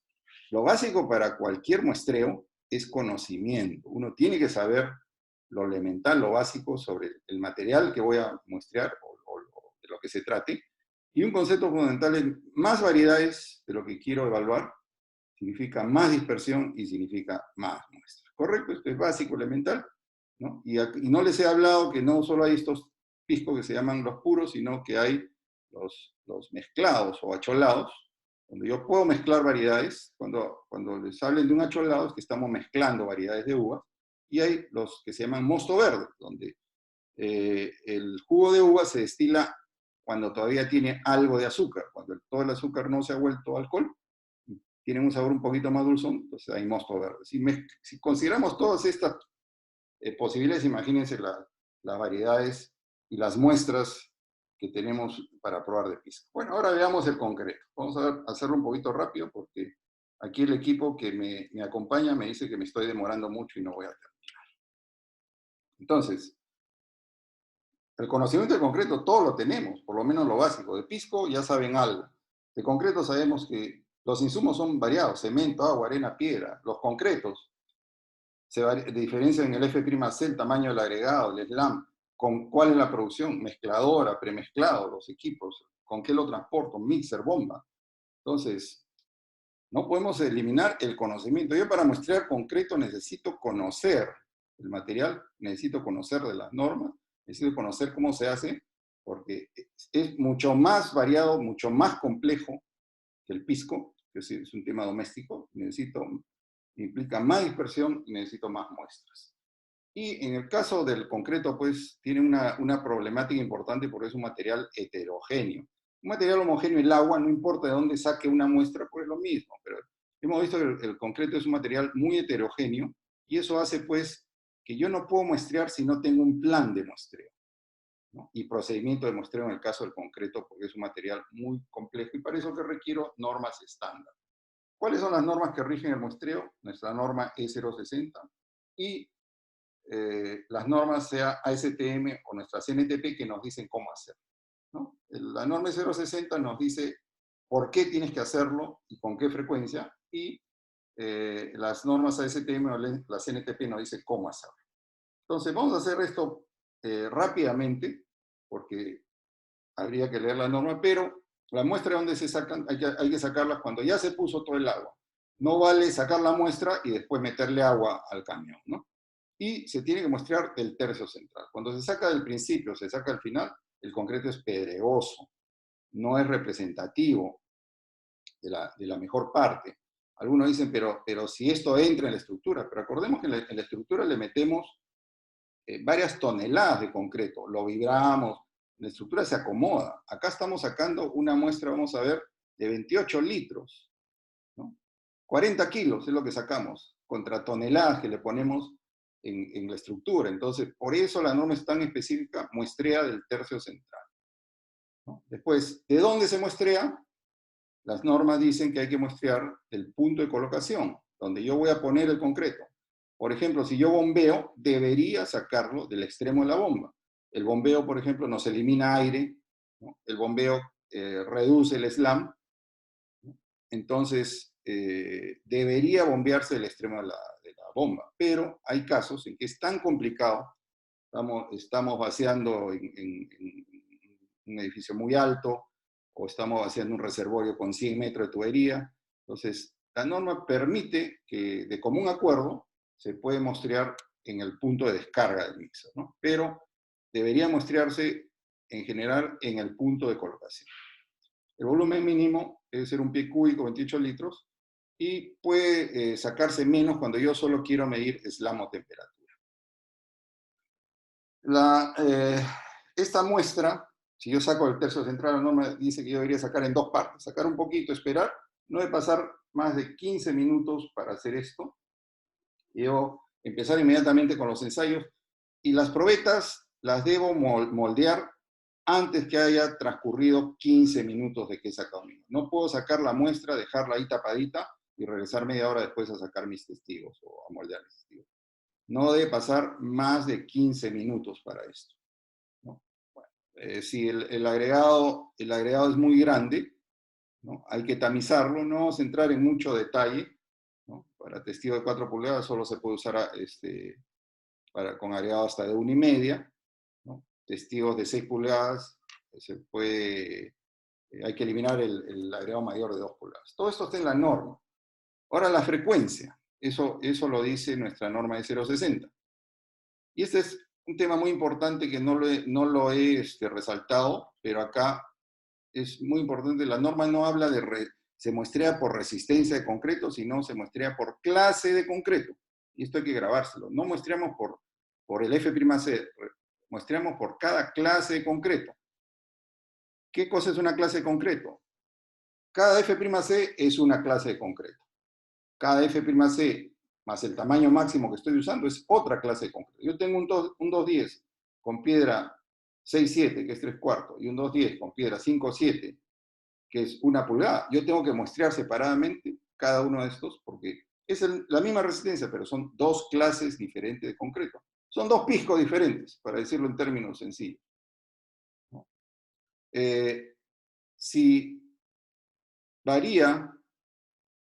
lo básico para cualquier muestreo es conocimiento. Uno tiene que saber lo elemental, lo básico sobre el material que voy a muestrear o de lo que se trate. Y un concepto fundamental es: más variedades de lo que quiero evaluar significa más dispersión y significa más muestras. ¿Correcto? Esto es básico, elemental, ¿no? Y no les he hablado que no solo hay estos piscos que se llaman los puros, sino que hay los mezclados o acholados, donde yo puedo mezclar variedades. Cuando les hablen de un acholado, es que estamos mezclando variedades de uvas. Y hay los que se llaman mosto verde, donde el jugo de uva se destila cuando todavía tiene algo de azúcar, cuando todo el azúcar no se ha vuelto alcohol, tienen un sabor un poquito más dulzón, entonces hay mosto verde. Si consideramos todas estas posibilidades, imagínense las variedades y las muestras que tenemos para probar de pisco. Bueno, ahora veamos el concreto. Vamos a hacerlo un poquito rápido, porque aquí el equipo que me acompaña me dice que me estoy demorando mucho y no voy a terminar. Entonces, el conocimiento del concreto todo lo tenemos, por lo menos lo básico. De pisco ya saben algo. De concreto sabemos que los insumos son variados: cemento, agua, arena, piedra. Los concretos se diferencian en el F', el tamaño del agregado, el slam, con cuál es la producción, mezcladora, premezclado, los equipos, con qué lo transporto, mixer, bomba. Entonces, no podemos eliminar el conocimiento. Yo, para muestrear concreto, necesito conocer el material, necesito conocer de las normas, necesito conocer cómo se hace, porque es mucho más variado, mucho más complejo que el pisco, que es un tema doméstico. Implica más dispersión y necesito más muestras. Y en el caso del concreto, pues tiene una problemática importante, porque es un material heterogéneo. Un material homogéneo, el agua, no importa de dónde saque una muestra, pues es lo mismo. Pero hemos visto que el concreto es un material muy heterogéneo, y eso hace pues que yo no puedo muestrear si no tengo un plan de muestreo, ¿no? Y procedimiento de muestreo en el caso del concreto, porque es un material muy complejo, y para eso que requiero normas estándar. ¿Cuáles son las normas que rigen el muestreo? Nuestra norma E060 y las normas, sea ASTM o nuestra CNTP, que nos dicen cómo hacerlo, ¿no? La norma E060 nos dice por qué tienes que hacerlo y con qué frecuencia, y las normas ASTM o la CNTP nos dice cómo hacerlo. Entonces, vamos a hacer esto rápidamente, porque habría que leer la norma, pero La muestra de dónde se sacan, hay que sacarlas cuando ya se puso todo el agua. No vale sacar la muestra y después meterle agua al camión, ¿no? Y se tiene que muestrear del tercio central. Cuando se saca del principio, se saca al final, el concreto es pedregoso, no es representativo de la mejor parte. Algunos dicen, pero si esto entra en la estructura, pero acordemos que en la estructura le metemos varias toneladas de concreto, lo vibramos, la estructura se acomoda. Acá estamos sacando una muestra, vamos a ver, de 28 litros, ¿no? 40 kilos es lo que sacamos, contra toneladas que le ponemos en la estructura. Entonces, por eso la norma es tan específica, muestrea del tercio central, ¿no? Después, ¿de dónde se muestrea? Las normas dicen que hay que muestrear el punto de colocación, donde yo voy a poner el concreto. Por ejemplo, si yo bombeo, debería sacarlo del extremo de la bomba. El bombeo, por ejemplo, nos elimina aire, ¿no? El bombeo reduce el slam, ¿no? Entonces, debería bombearse del extremo de la bomba. Pero hay casos en que es tan complicado, estamos vaciando en un edificio muy alto, o estamos vaciando un reservorio con 100 metros de tubería. Entonces, la norma permite que de común acuerdo se puede muestrear en el punto de descarga del mixer, ¿no? Pero debería muestrearse en general en el punto de colocación. El volumen mínimo debe ser un pie cúbico, 28 litros, y puede sacarse menos cuando yo solo quiero medir slam o temperatura. Esta muestra, si yo saco el tercio central, la norma dice que yo debería sacar en dos partes, sacar un poquito, esperar, no debe pasar más de 15 minutos para hacer esto, y yo empezar inmediatamente con los ensayos, y las probetas las debo moldear antes que haya transcurrido 15 minutos de que he sacado mi. No puedo sacar la muestra, dejarla ahí tapadita y regresar media hora después a sacar mis testigos o a moldear mis testigos. No debe pasar más de 15 minutos para esto, ¿no? Bueno, si el agregado es muy grande, ¿no? Hay que tamizarlo, no vamos a entrar en mucho detalle, ¿no? Para testigo de 4 pulgadas solo se puede usar con agregado hasta de 1,5, ¿no? Testigos de 6 pulgadas, hay que eliminar el agregado mayor de 2 pulgadas. Todo esto está en la norma. Ahora la frecuencia, eso lo dice nuestra norma de 0,60. Y este es un tema muy importante que no lo he resaltado, pero acá es muy importante. La norma no habla se muestrea por resistencia de concreto, sino se muestrea por clase de concreto. Y esto hay que grabárselo. No muestreamos por el F'C, muestreamos por cada clase de concreto. ¿Qué cosa es una clase de concreto? Cada F'C es una clase de concreto. Cada F'C más el tamaño máximo que estoy usando es otra clase de concreto. Yo tengo un 210 con piedra 6,7, que es 3/4, y un 210 con piedra 5,7, que es 1 pulgada. Yo tengo que muestrear separadamente cada uno de estos, porque es la misma resistencia, pero son dos clases diferentes de concreto. Son dos piscos diferentes, para decirlo en términos sencillos, ¿no? Si varía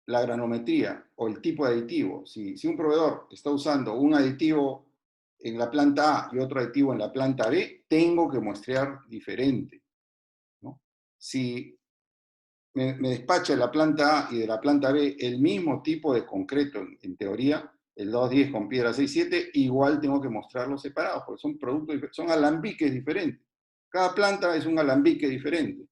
la granometría o el tipo de aditivo, si un proveedor está usando un aditivo en la planta A y otro aditivo en la planta B, tengo que muestrear diferente, ¿no? Si me despacha de la planta A y de la planta B el mismo tipo de concreto, en teoría, el 210 con piedra 6,7, igual tengo que mostrarlos separados, porque son productos, son alambiques diferentes. Cada planta es un alambique diferente.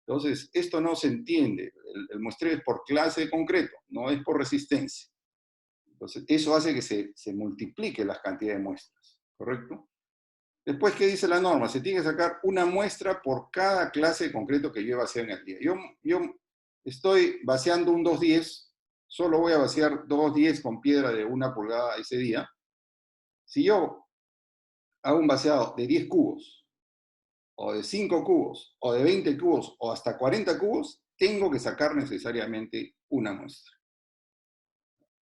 Entonces, esto no se entiende. El muestreo es por clase de concreto, no es por resistencia. Entonces, eso hace que se multiplique las cantidades de muestras, ¿correcto? Después, ¿qué dice la norma? Se tiene que sacar una muestra por cada clase de concreto que yo he vaciado en el día. Yo estoy vaciando un 210, solo voy a vaciar 210 con piedra de 1 pulgada ese día. Si yo hago un vaciado de 10 cubos, o de 5 cubos, o de 20 cubos, o hasta 40 cubos, tengo que sacar necesariamente una muestra.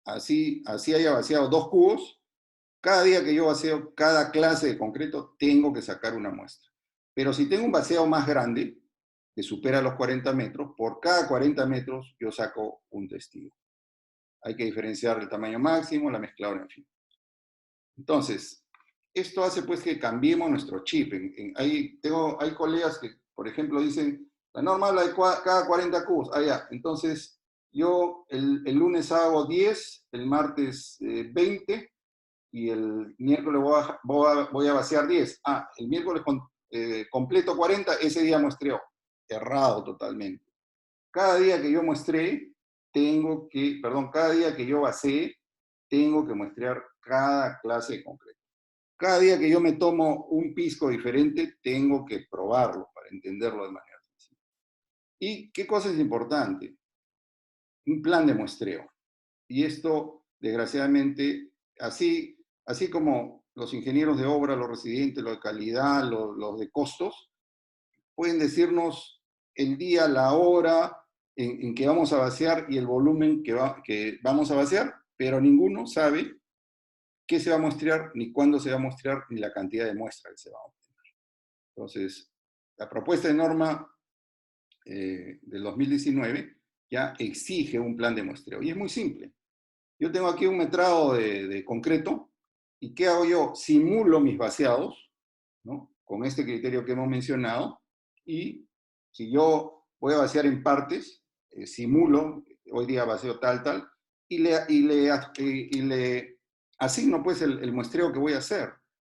Así haya vaciado 2 cubos, cada día que yo vacío cada clase de concreto, tengo que sacar una muestra. Pero si tengo un vaciado más grande, que supera los 40 metros, por cada 40 metros yo saco un testigo. Hay que diferenciar el tamaño máximo, la mezcladora, en fin. Entonces, esto hace pues que cambiemos nuestro chip. Hay colegas que, por ejemplo, dicen, La norma habla de cada 40 cubos. Ah, ya. Entonces, yo el lunes hago 10, el martes 20 y el miércoles voy a vaciar 10. Ah, el miércoles completo 40, ese día muestreo. Errado totalmente. Cada día que yo muestree, cada día que yo vacíe, tengo que muestrear cada clase de concreto. Cada día que yo me tomo un pisco diferente, tengo que probarlo para entenderlo de manera sencilla. ¿Y qué cosa es importante? Un plan de muestreo. Y esto, desgraciadamente, así como los ingenieros de obra, los residentes, los de calidad, los de costos, pueden decirnos el día, la hora en que vamos a vaciar y el volumen que vamos a vaciar, pero ninguno sabe qué se va a muestrear, ni cuándo se va a muestrear, ni la cantidad de muestra que se va a obtener. Entonces, la propuesta de norma del 2019 ya exige un plan de muestreo. Y es muy simple. Yo tengo aquí un metrado de concreto, y ¿qué hago yo? Simulo mis vaciados, ¿no? Con este criterio que hemos mencionado, y si yo voy a vaciar en partes, simulo, hoy día vacío tal, y le asigno pues el muestreo que voy a hacer.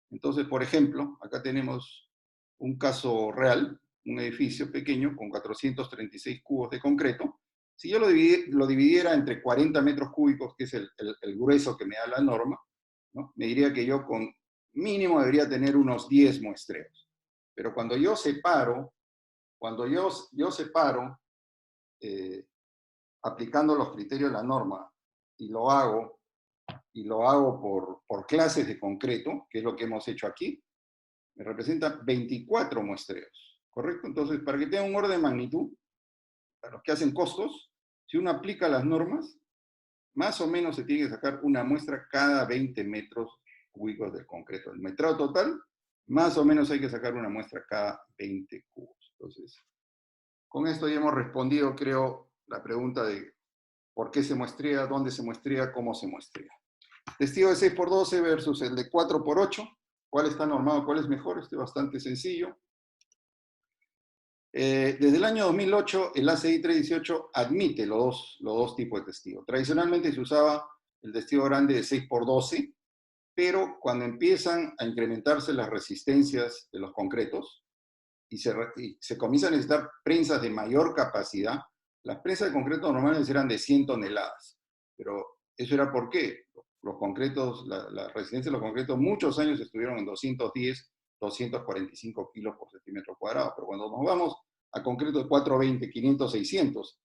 Entonces, por ejemplo, acá tenemos un caso real, un edificio pequeño con 436 cubos de concreto. Si yo lo dividiera entre 40 metros cúbicos, que es el grueso que me da la norma, ¿no? Me diría que yo con mínimo debería tener unos 10 muestreos. Pero cuando yo separo, eh, aplicando los criterios de la norma, y lo hago, por clases de concreto, que es lo que hemos hecho aquí, me representa 24 muestreos, ¿correcto? Entonces, para que tenga un orden de magnitud, para los que hacen costos, si uno aplica las normas, más o menos se tiene que sacar una muestra cada 20 metros cúbicos del concreto. El metrado total, más o menos hay que sacar una muestra cada 20 cubos. Entonces, con esto ya hemos respondido, creo, la pregunta de por qué se muestrea, dónde se muestrea, cómo se muestrea. Testigo de 6x12 versus el de 4x8. ¿Cuál está normado? ¿Cuál es mejor? Este es bastante sencillo. Desde el año 2008, el ACI 318 admite los dos tipos de testigo. Tradicionalmente se usaba el testigo grande de 6x12, pero cuando empiezan a incrementarse las resistencias de los concretos y se comienzan a necesitar prensas de mayor capacidad, las prensas de concreto normales eran de 100 toneladas. Pero eso era ¿por qué? Los concretos, la resistencia de los concretos muchos años estuvieron en 210, 245 kilos por centímetro cuadrado. Pero cuando nos vamos a concreto de 420, 500, 600,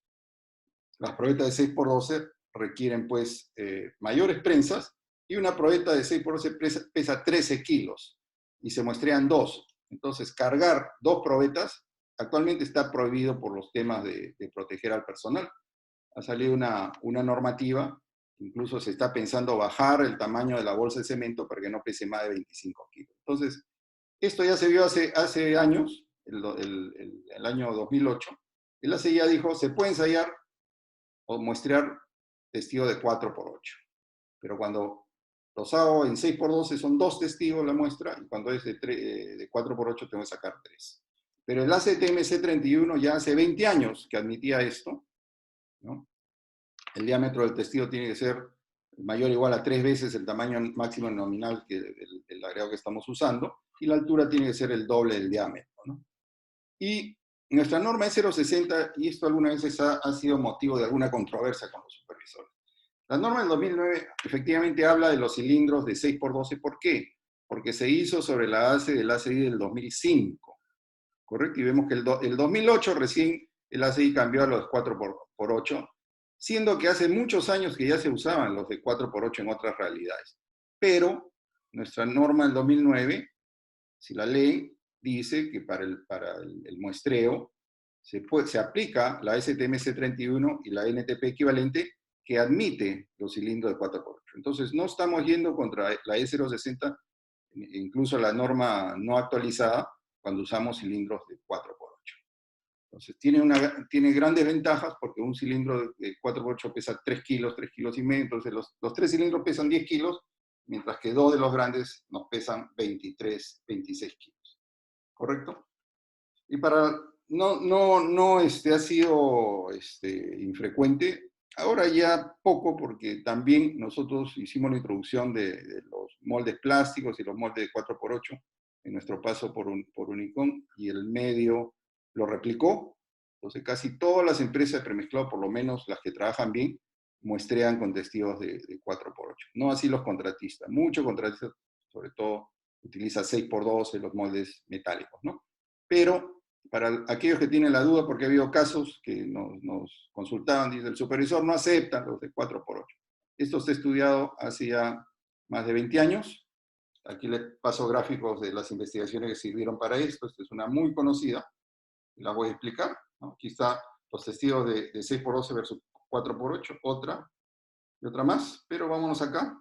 las probetas de 6x12 requieren pues mayores prensas, y una probeta de 6x12 pesa 13 kilos y se muestrean dos. Entonces, cargar dos probetas actualmente está prohibido por los temas de proteger al personal. Ha salido una normativa, incluso se está pensando bajar el tamaño de la bolsa de cemento para que no pese más de 25 kilos. Entonces, esto ya se vio hace años, el año 2008. El ACI ya dijo, se puede ensayar o muestrear testigo de 4x8. Pero cuando los hago en 6x12 son dos testigos la muestra, y cuando es de 4x8 tengo que sacar 3. Pero el ACTM C31 ya hace 20 años que admitía esto, ¿no? El diámetro del testigo tiene que ser mayor o igual a 3 veces el tamaño máximo nominal del agregado que estamos usando, y la altura tiene que ser el doble del diámetro, ¿no? Y nuestra norma es 0,60, y esto algunas veces ha sido motivo de alguna controversia con los supervisores. La norma del 2009 efectivamente habla de los cilindros de 6x12. ¿Por qué? Porque se hizo sobre la base del ACI del 2005, ¿correcto? Y vemos que el 2008 recién el ACI cambió a los 4x8, siendo que hace muchos años que ya se usaban los de 4x8 en otras realidades. Pero nuestra norma del 2009, si la leen, dice que para el muestreo se aplica la STM C31 y la NTP equivalente, que admite los cilindros de 4x8. Entonces, no estamos yendo contra la E060, incluso la norma no actualizada, cuando usamos cilindros de 4x8. Entonces, tiene grandes ventajas, porque un cilindro de 4x8 pesa 3 kilos, 3 kilos y medio. Entonces, los 3 cilindros pesan 10 kilos, mientras que 2 de los grandes nos pesan 23, 26 kilos. ¿Correcto? Y para ha sido infrecuente. Ahora ya poco, porque también nosotros hicimos la introducción de los moldes plásticos y los moldes de 4x8 en nuestro paso por Unicom, y el medio lo replicó. Entonces casi todas las empresas de premezclado, por lo menos las que trabajan bien, muestrean con testigos de 4x8. No así los contratistas. Muchos contratistas, sobre todo, utilizan 6x12 los moldes metálicos, ¿no? Pero para aquellos que tienen la duda, porque ha habido casos que nos consultaban, dice, el supervisor no acepta los de 4x8. Esto se ha estudiado hace ya más de 20 años. Aquí les paso gráficos de las investigaciones que sirvieron para esto. Esta es una muy conocida, la voy a explicar, ¿no? Aquí está los testigos de 6x12 versus 4x8, otra y otra más, pero vámonos acá.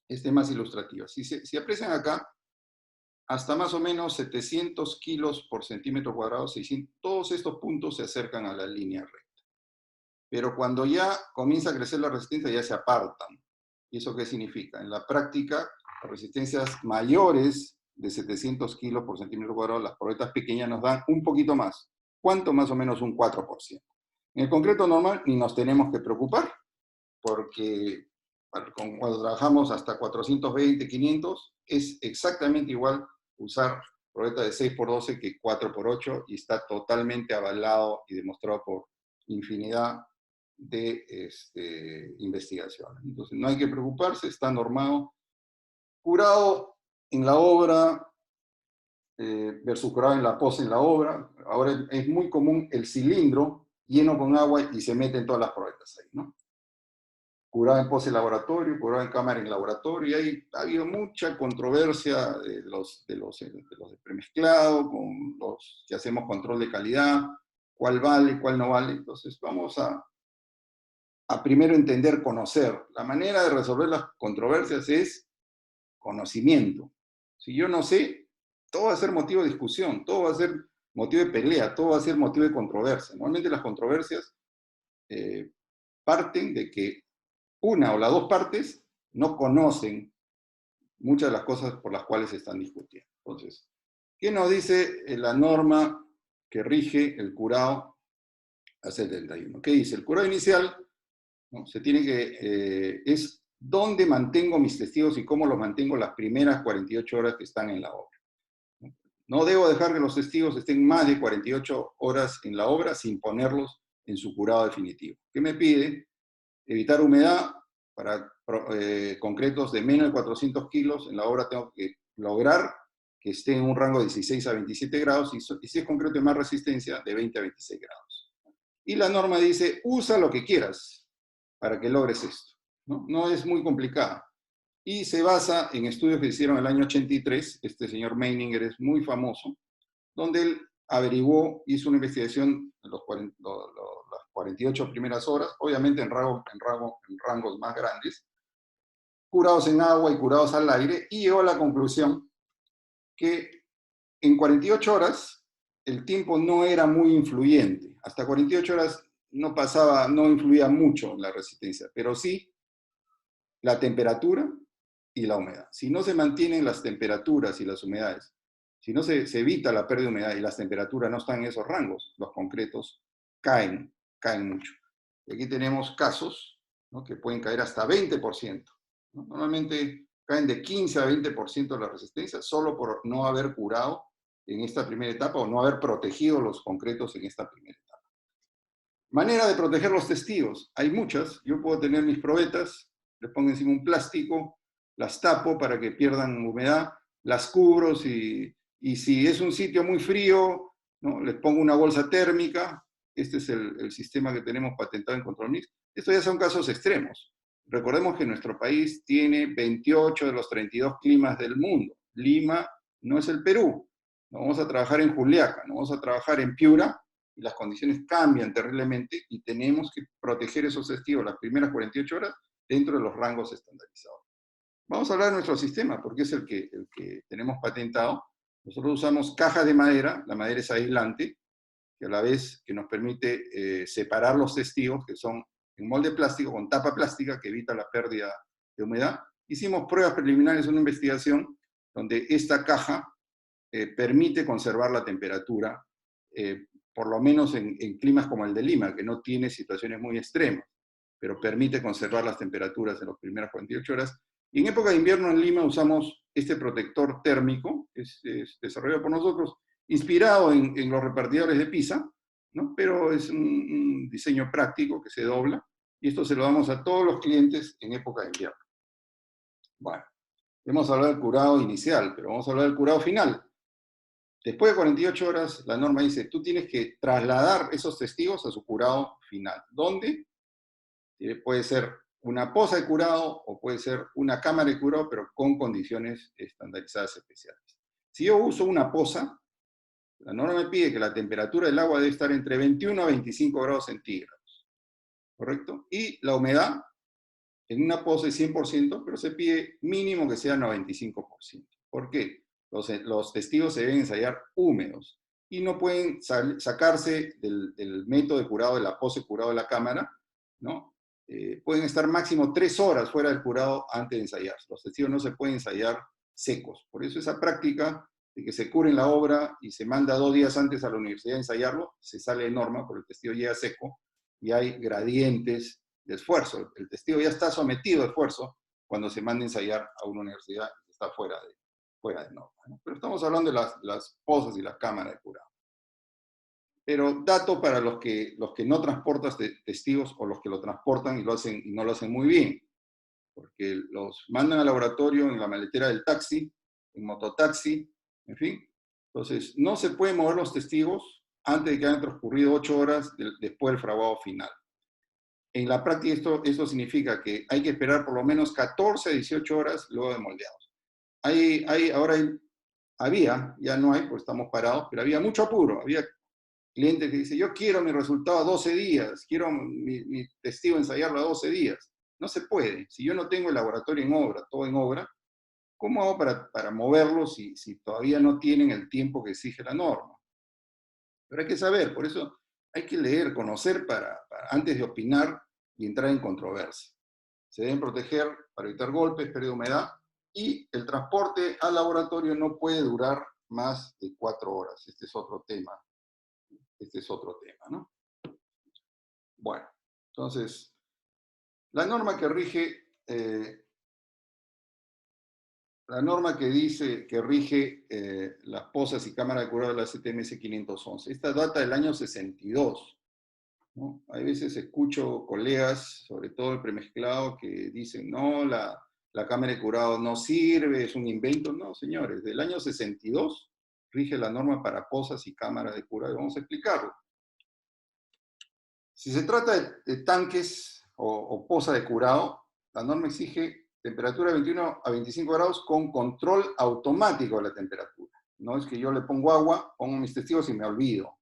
Este es más ilustrativo. Si aprecian acá, hasta más o menos 700 kilos por centímetro cuadrado, 600, todos estos puntos se acercan a la línea recta. Pero cuando ya comienza a crecer la resistencia, ya se apartan. ¿Y eso qué significa? En la práctica, las resistencias mayores de 700 kilos por centímetro cuadrado, las probetas pequeñas nos dan un poquito más. ¿Cuánto? Más o menos un 4%. En el concreto normal ni nos tenemos que preocupar, porque cuando trabajamos hasta 420, 500, es exactamente igual usar probeta de 6x12 que 4x8, y está totalmente avalado y demostrado por infinidad de investigaciones. Entonces no hay que preocuparse, está normado. Curado en la obra versus curado en la pose en la obra. Ahora es muy común el cilindro lleno con agua y se meten todas las probetas ahí, ¿no? Curado en pose laboratorio, curado en cámara en laboratorio, y ha habido mucha controversia de los de premezclado, con los que hacemos control de calidad, cuál vale, cuál no vale. Entonces vamos a primero entender, conocer. La manera de resolver las controversias es conocimiento. Si yo no sé, todo va a ser motivo de discusión, todo va a ser motivo de pelea, todo va a ser motivo de controversia. Normalmente las controversias parten de que una o las dos partes no conocen muchas de las cosas por las cuales se están discutiendo. Entonces, ¿qué nos dice la norma que rige el curado a 71? ¿Qué dice? El curado inicial, ¿no? Se tiene que, es dónde mantengo mis testigos y cómo los mantengo las primeras 48 horas que están en la obra. No debo dejar que los testigos estén más de 48 horas en la obra sin ponerlos en su curado definitivo. ¿Qué me pide? Evitar humedad. Para concretos de menos de 400 kilos, en la obra tengo que lograr que esté en un rango de 16 a 27 grados, y si es concreto de más resistencia, de 20 a 26 grados. Y la norma dice, usa lo que quieras para que logres esto. No es muy complicada. Y se basa en estudios que hicieron en el año 83, este señor Meininger es muy famoso, donde él averiguó, hizo una investigación en las 48 primeras horas, obviamente en rangos más grandes, curados en agua y curados al aire, y llegó a la conclusión que en 48 horas el tiempo no era muy influyente. Hasta 48 horas no influía mucho en la resistencia, pero sí la temperatura y la humedad. Si no se mantienen las temperaturas y las humedades, si no se evita la pérdida de humedad y las temperaturas no están en esos rangos, los concretos caen mucho. Y aquí tenemos casos, ¿no?, que pueden caer hasta 20%. ¿No? Normalmente caen de 15 a 20% de la resistencia solo por no haber curado en esta primera etapa o no haber protegido los concretos en esta primera etapa. Manera de proteger los testigos. Hay muchas. Yo puedo tener mis probetas, les pongo encima un plástico, las tapo para que pierdan humedad, las cubro y si es un sitio muy frío, ¿no?, les pongo una bolsa térmica. Este es el sistema que tenemos patentado en Control Mix. Estos ya son casos extremos. Recordemos que nuestro país tiene 28 de los 32 climas del mundo. Lima no es el Perú. No vamos a trabajar en Juliaca, no vamos a trabajar en Piura, y las condiciones cambian terriblemente y tenemos que proteger esos testigos las primeras 48 horas dentro de los rangos estandarizados. Vamos a hablar de nuestro sistema, porque es el que tenemos patentado. Nosotros usamos cajas de madera, la madera es aislante, que a la vez que nos permite separar los testigos, que son en molde plástico, con tapa plástica, que evita la pérdida de humedad. Hicimos pruebas preliminares, una investigación, donde esta caja permite conservar la temperatura por lo menos en climas como el de Lima, que no tiene situaciones muy extremas, pero permite conservar las temperaturas en las primeras 48 horas. Y en época de invierno en Lima usamos este protector térmico, es desarrollado por nosotros, inspirado en los repartidores de pizza, ¿no? Pero es un diseño práctico que se dobla, y esto se lo damos a todos los clientes en época de invierno. Bueno, hemos hablado del curado inicial, pero vamos a hablar del curado final. Después de 48 horas, la norma dice, tú tienes que trasladar esos testigos a su curado final. ¿Dónde? Puede ser una poza de curado o puede ser una cámara de curado, pero con condiciones estandarizadas especiales. Si yo uso una poza, la norma me pide que la temperatura del agua debe estar entre 21 a 25 grados centígrados, ¿correcto? Y la humedad en una poza es 100%, pero se pide mínimo que sea 95%. ¿Por qué? Los testigos se deben ensayar húmedos y no pueden sacarse del método de curado, de la pose curado de la cámara, ¿no? Pueden estar máximo 3 horas fuera del curado antes de ensayarse. Los testigos no se pueden ensayar secos. Por eso esa práctica de que se curen la obra y se manda 2 días antes a la universidad a ensayarlo, se sale de norma porque el testigo llega seco y hay gradientes de esfuerzo. El testigo ya está sometido a esfuerzo cuando se manda a ensayar a una universidad que está fuera de norma, ¿no? Pero estamos hablando de las pozas y las cámaras de curado. Pero dato para los que no transportan testigos o los que lo transportan y no lo hacen muy bien, porque los mandan al laboratorio en la maletera del taxi, en mototaxi, en fin. Entonces, no se pueden mover los testigos antes de que hayan transcurrido 8 horas después del fraguado final. En la práctica esto significa que hay que esperar por lo menos 14 a 18 horas luego de moldeados. Ya no hay, pues estamos parados, pero había mucho apuro. Había clientes que dicen, yo quiero mi resultado a 12 días, quiero mi testigo ensayarlo a 12 días. No se puede. Si yo no tengo el laboratorio en obra, todo en obra, ¿cómo hago para moverlo si todavía no tienen el tiempo que exige la norma? Pero hay que saber, por eso hay que leer, conocer antes de opinar y entrar en controversia. Se deben proteger para evitar golpes, pérdida de humedad, y el transporte al laboratorio no puede durar más de 4 horas. Este es otro tema. ¿No? Bueno, entonces, la norma que rige, rige las pozas y cámaras de curado de la CTMS 511. Esta data del año 62. ¿No? Hay veces escucho colegas, sobre todo el premezclado, que dicen, no, la cámara de curado no sirve, es un invento. No, señores, del año 62 rige la norma para pozas y cámaras de curado, y vamos a explicarlo. Si se trata de tanques o poza de curado, la norma exige temperatura de 21 a 25 grados con control automático de la temperatura. No es que yo le pongo agua, pongo mis testigos y me olvido.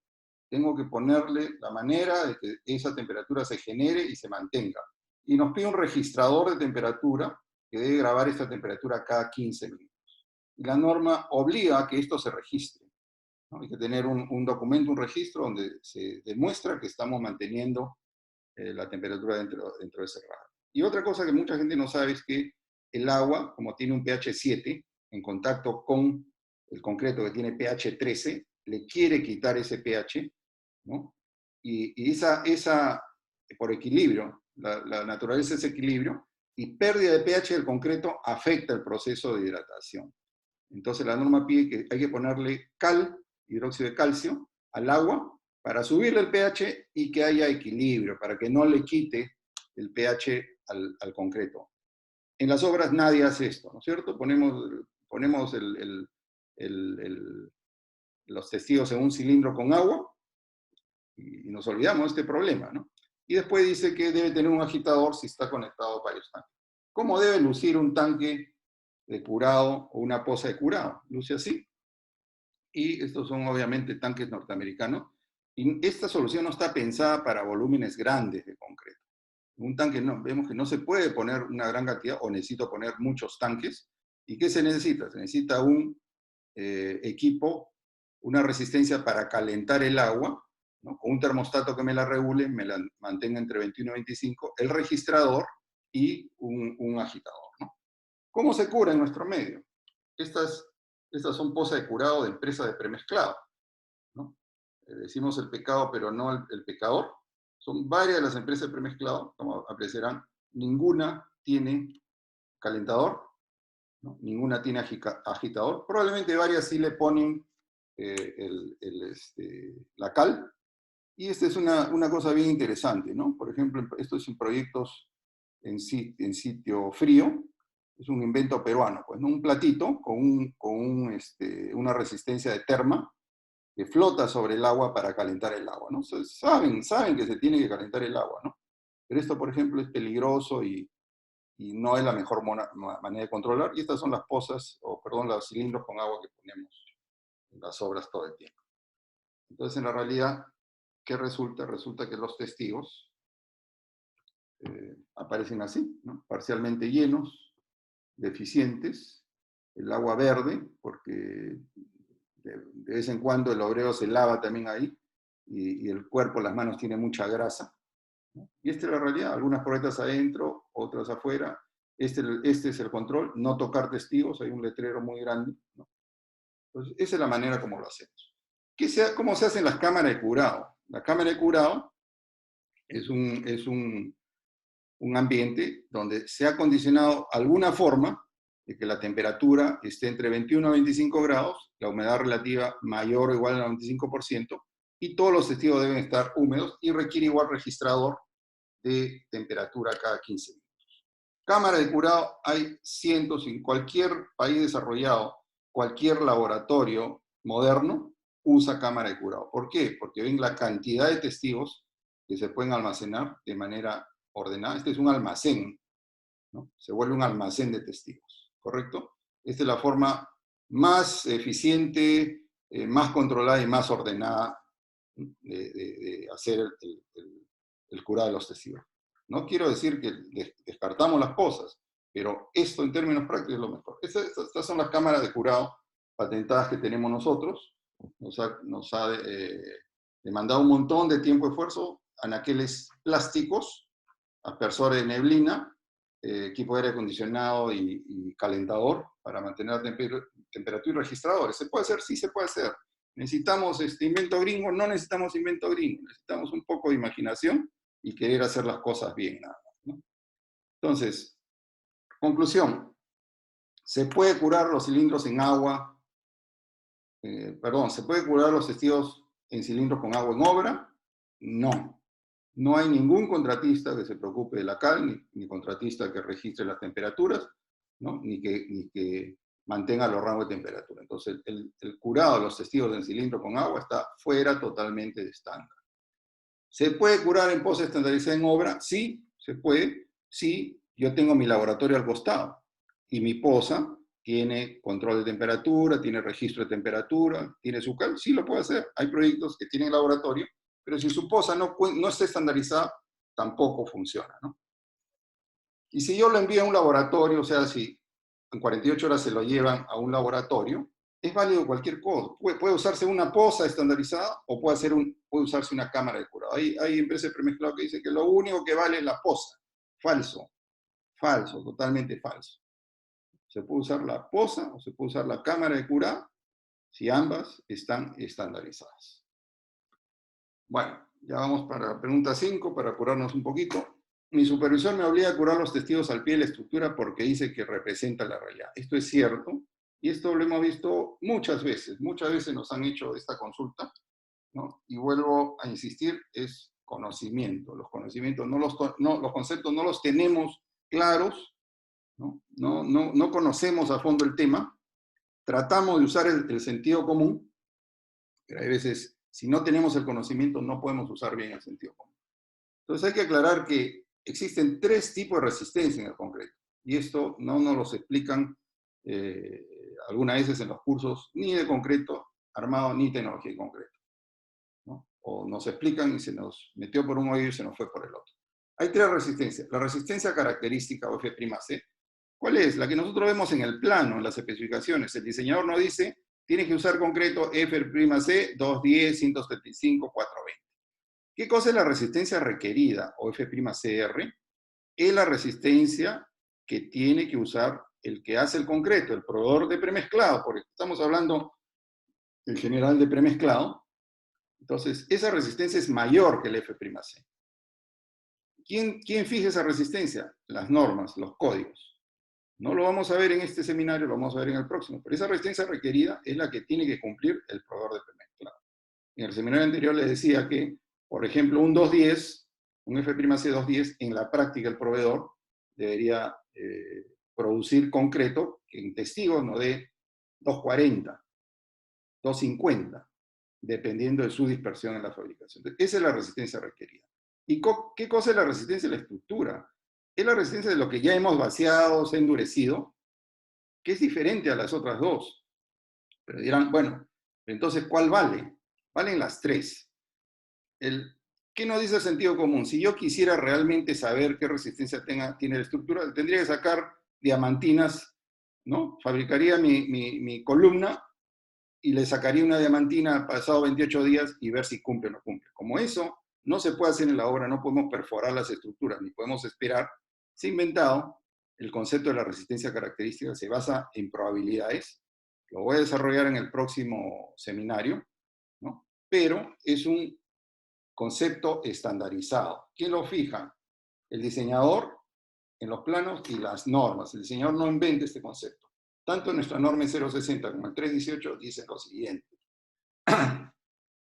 Tengo que ponerle la manera de que esa temperatura se genere y se mantenga. Y nos pide un registrador de temperatura que debe grabar esta temperatura cada 15 minutos. Y la norma obliga a que esto se registre, ¿no? Hay que tener un documento, un registro donde se demuestra que estamos manteniendo la temperatura dentro de ese rango. Y otra cosa que mucha gente no sabe es que el agua, como tiene un pH 7, en contacto con el concreto que tiene pH 13, le quiere quitar ese pH, ¿no? Y por equilibrio, la naturaleza es equilibrio, y pérdida de pH del concreto afecta el proceso de hidratación. Entonces la norma pide que hay que ponerle hidróxido de calcio, al agua para subirle el pH y que haya equilibrio, para que no le quite el pH al concreto. En las obras nadie hace esto, ¿no es cierto? Ponemos los testigos en un cilindro con agua y nos olvidamos de este problema, ¿no? Y después dice que debe tener un agitador si está conectado a varios tanques. ¿Cómo debe lucir un tanque de curado o una poza de curado? Luce así. Y estos son obviamente tanques norteamericanos. Y esta solución no está pensada para volúmenes grandes de concreto. Un tanque vemos que no se puede poner una gran cantidad, o necesito poner muchos tanques. ¿Y qué se necesita? Se necesita un equipo, una resistencia para calentar el agua, ¿no? Con un termostato que me la regule, me la mantenga entre 21 y 25, el registrador y un agitador, ¿no? ¿Cómo se cura en nuestro medio? Estas son pozas de curado de empresas de premezclado, ¿no? decimos el pecado, pero no el pecador. Son varias las empresas de premezclado, como apreciarán, ninguna tiene calentador, ¿no? Ninguna tiene agitador. Probablemente varias sí le ponen la cal. Y esta es una cosa bien interesante, ¿no? Por ejemplo, esto es en proyectos en sitio frío. Es un invento peruano, pues, ¿no? Un platito con una resistencia de terma que flota sobre el agua para calentar el agua, ¿no? Entonces, saben que se tiene que calentar el agua, ¿no? Pero esto, por ejemplo, es peligroso y no es la mejor manera de controlar. Y estas son las pozas, los cilindros con agua que ponemos en las obras todo el tiempo. Entonces, en la realidad, ¿qué resulta? Resulta que los testigos aparecen así, ¿no? Parcialmente llenos, deficientes, el agua verde, porque de vez en cuando el obreo se lava también ahí, y el cuerpo, las manos tienen mucha grasa, ¿no? Y esta es la realidad, algunas probetas adentro, otras afuera. Este es el control, no tocar testigos, hay un letrero muy grande, ¿no? Entonces, esa es la manera como lo hacemos. ¿Cómo se hacen las cámaras de curado? La cámara de curado es un ambiente donde se ha condicionado alguna forma de que la temperatura esté entre 21 a 25 grados, la humedad relativa mayor o igual al 95%, y todos los testigos deben estar húmedos y requiere igual registrador de temperatura cada 15 minutos. Cámara de curado hay cientos en cualquier país desarrollado, cualquier laboratorio moderno usa cámara de curado. ¿Por qué? Porque ven la cantidad de testigos que se pueden almacenar de manera ordenada. Este es un almacén, ¿no? Se vuelve un almacén de testigos, ¿correcto? Esta es la forma más eficiente, más controlada y más ordenada de hacer el curado de los testigos. No quiero decir que descartamos las pozas, pero esto en términos prácticos es lo mejor. Estas son las cámaras de curado patentadas que tenemos nosotros. Nos ha demandado un montón de tiempo y esfuerzo, anaqueles plásticos, aspersores de neblina, equipo de aire acondicionado y calentador para mantener la temperatura y registradores. ¿Se puede hacer? Sí, se puede hacer. ¿Necesitamos invento gringo? No necesitamos invento gringo. Necesitamos un poco de imaginación y querer hacer las cosas bien, nada más, ¿no? Entonces, conclusión. ¿Se puede curar los cilindros en agua? ¿Se puede curar los testigos en cilindros con agua en obra? No. No hay ningún contratista que se preocupe de la cal, ni contratista que registre las temperaturas, ¿no? ni que mantenga los rangos de temperatura. Entonces, el curado de los testigos en cilindro con agua está fuera totalmente de estándar. ¿Se puede curar en poza estandarizada en obra? Sí, se puede. Sí, yo tengo mi laboratorio al costado y mi poza tiene control de temperatura, tiene registro de temperatura, tiene su cal. Sí lo puede hacer. Hay proyectos que tienen laboratorio, pero si su poza no está estandarizada, tampoco funciona, ¿no? Y si yo lo envío a un laboratorio, o sea, si en 48 horas se lo llevan a un laboratorio, es válido cualquier cosa. Puede usarse una poza estandarizada o puede usarse una cámara de curado. Hay empresas de premezclado que dicen que lo único que vale es la poza. Falso, falso, totalmente falso. Se puede usar la poza o se puede usar la cámara de curado si ambas están estandarizadas. Bueno, ya vamos para la pregunta 5, para apurarnos un poquito. Mi supervisor me obliga a curar los testigos al pie de la estructura porque dice que representa la realidad. Esto es cierto, y esto lo hemos visto muchas veces nos han hecho esta consulta, ¿no? Y vuelvo a insistir, es conocimiento. Los conocimientos, los conceptos no los tenemos claros, ¿no? No conocemos a fondo el tema, tratamos de usar el sentido común, pero hay veces, si no tenemos el conocimiento, no podemos usar bien el sentido común. Entonces hay que aclarar que existen 3 tipos de resistencia en el concreto, y esto no nos los explican algunas veces en los cursos ni de concreto armado ni tecnología de concreto, ¿no? O nos explican y se nos metió por un oído y se nos fue por el otro. Hay 3 resistencias. La resistencia característica o F'C, ¿cuál es? La que nosotros vemos en el plano, en las especificaciones. El diseñador nos dice, tienes que usar concreto F'C 210, 175, 420. ¿Qué cosa es la resistencia requerida, o F'CR? Es la resistencia que tiene que usar el que hace el concreto, el proveedor de premezclado, porque estamos hablando en general de premezclado, Entonces, esa resistencia es mayor que el F'C. ¿Quién fija esa resistencia? Las normas, los códigos. No lo vamos a ver en este seminario, lo vamos a ver en el próximo, pero esa resistencia requerida es la que tiene que cumplir el proveedor de premezclado. En el seminario anterior les decía que, por ejemplo, un 210, un F'C 210, en la práctica el proveedor debería producir concreto que en testigos nos dé 240, 250, dependiendo de su dispersión en la fabricación. Entonces, esa es la resistencia requerida. ¿Y qué cosa es la resistencia de la estructura? Es la resistencia de lo que ya hemos vaciado, se ha endurecido, que es diferente a las otras dos. Pero dirán, bueno, entonces, ¿cuál vale? Valen las tres. ¿Qué nos dice el sentido común? Si yo quisiera realmente saber qué resistencia tiene la estructura, tendría que sacar diamantinas, ¿no? Fabricaría mi columna y le sacaría una diamantina pasado 28 días y ver si cumple o no cumple. Como eso no se puede hacer en la obra, no podemos perforar las estructuras, ni podemos esperar. Se ha inventado el concepto de la resistencia característica, se basa en probabilidades. Lo voy a desarrollar en el próximo seminario, ¿no? Pero es un concepto estandarizado. ¿Quién lo fija? El diseñador en los planos y las normas. El diseñador no inventa este concepto. Tanto nuestra norma 060 como el 318 dicen lo siguiente.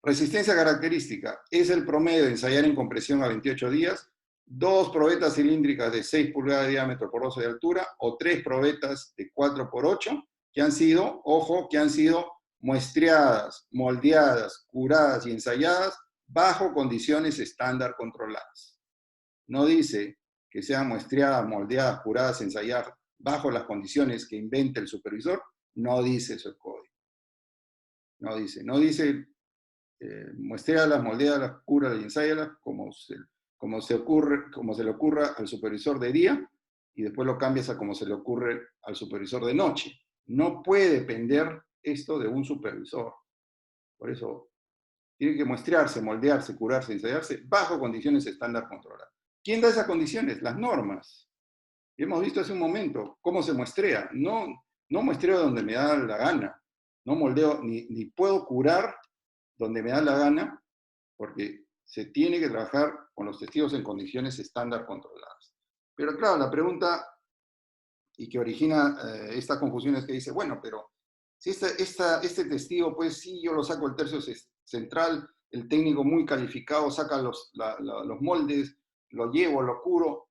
Resistencia característica es el promedio de ensayar en compresión a 28 días, 2 probetas cilíndricas de 6 pulgadas de diámetro por 12 de altura o 3 probetas de 4 por 8 que han sido, ojo, que han sido muestreadas, moldeadas, curadas y ensayadas bajo condiciones estándar controladas. No dice que sean muestreadas, moldeadas, curadas, ensayadas bajo las condiciones que invente el supervisor, no dice eso el código. No dice muestrealas, moldealas, cúralas y ensáyalas como se le ocurra al supervisor de día y después lo cambias a como se le ocurre al supervisor de noche. No puede depender esto de un supervisor. Por eso tiene que muestrearse, moldearse, curarse, ensayarse bajo condiciones estándar controladas. ¿Quién da esas condiciones? Las normas. Hemos visto hace un momento cómo se muestrea. No muestreo donde me da la gana. No moldeo, ni puedo curar donde me da la gana, porque se tiene que trabajar con los testigos en condiciones estándar controladas. Pero claro, la pregunta, y que origina esta confusión es que dice, bueno, pero si este testigo, pues sí, yo lo saco el tercio central, el técnico muy calificado saca los moldes, lo llevo, lo curo,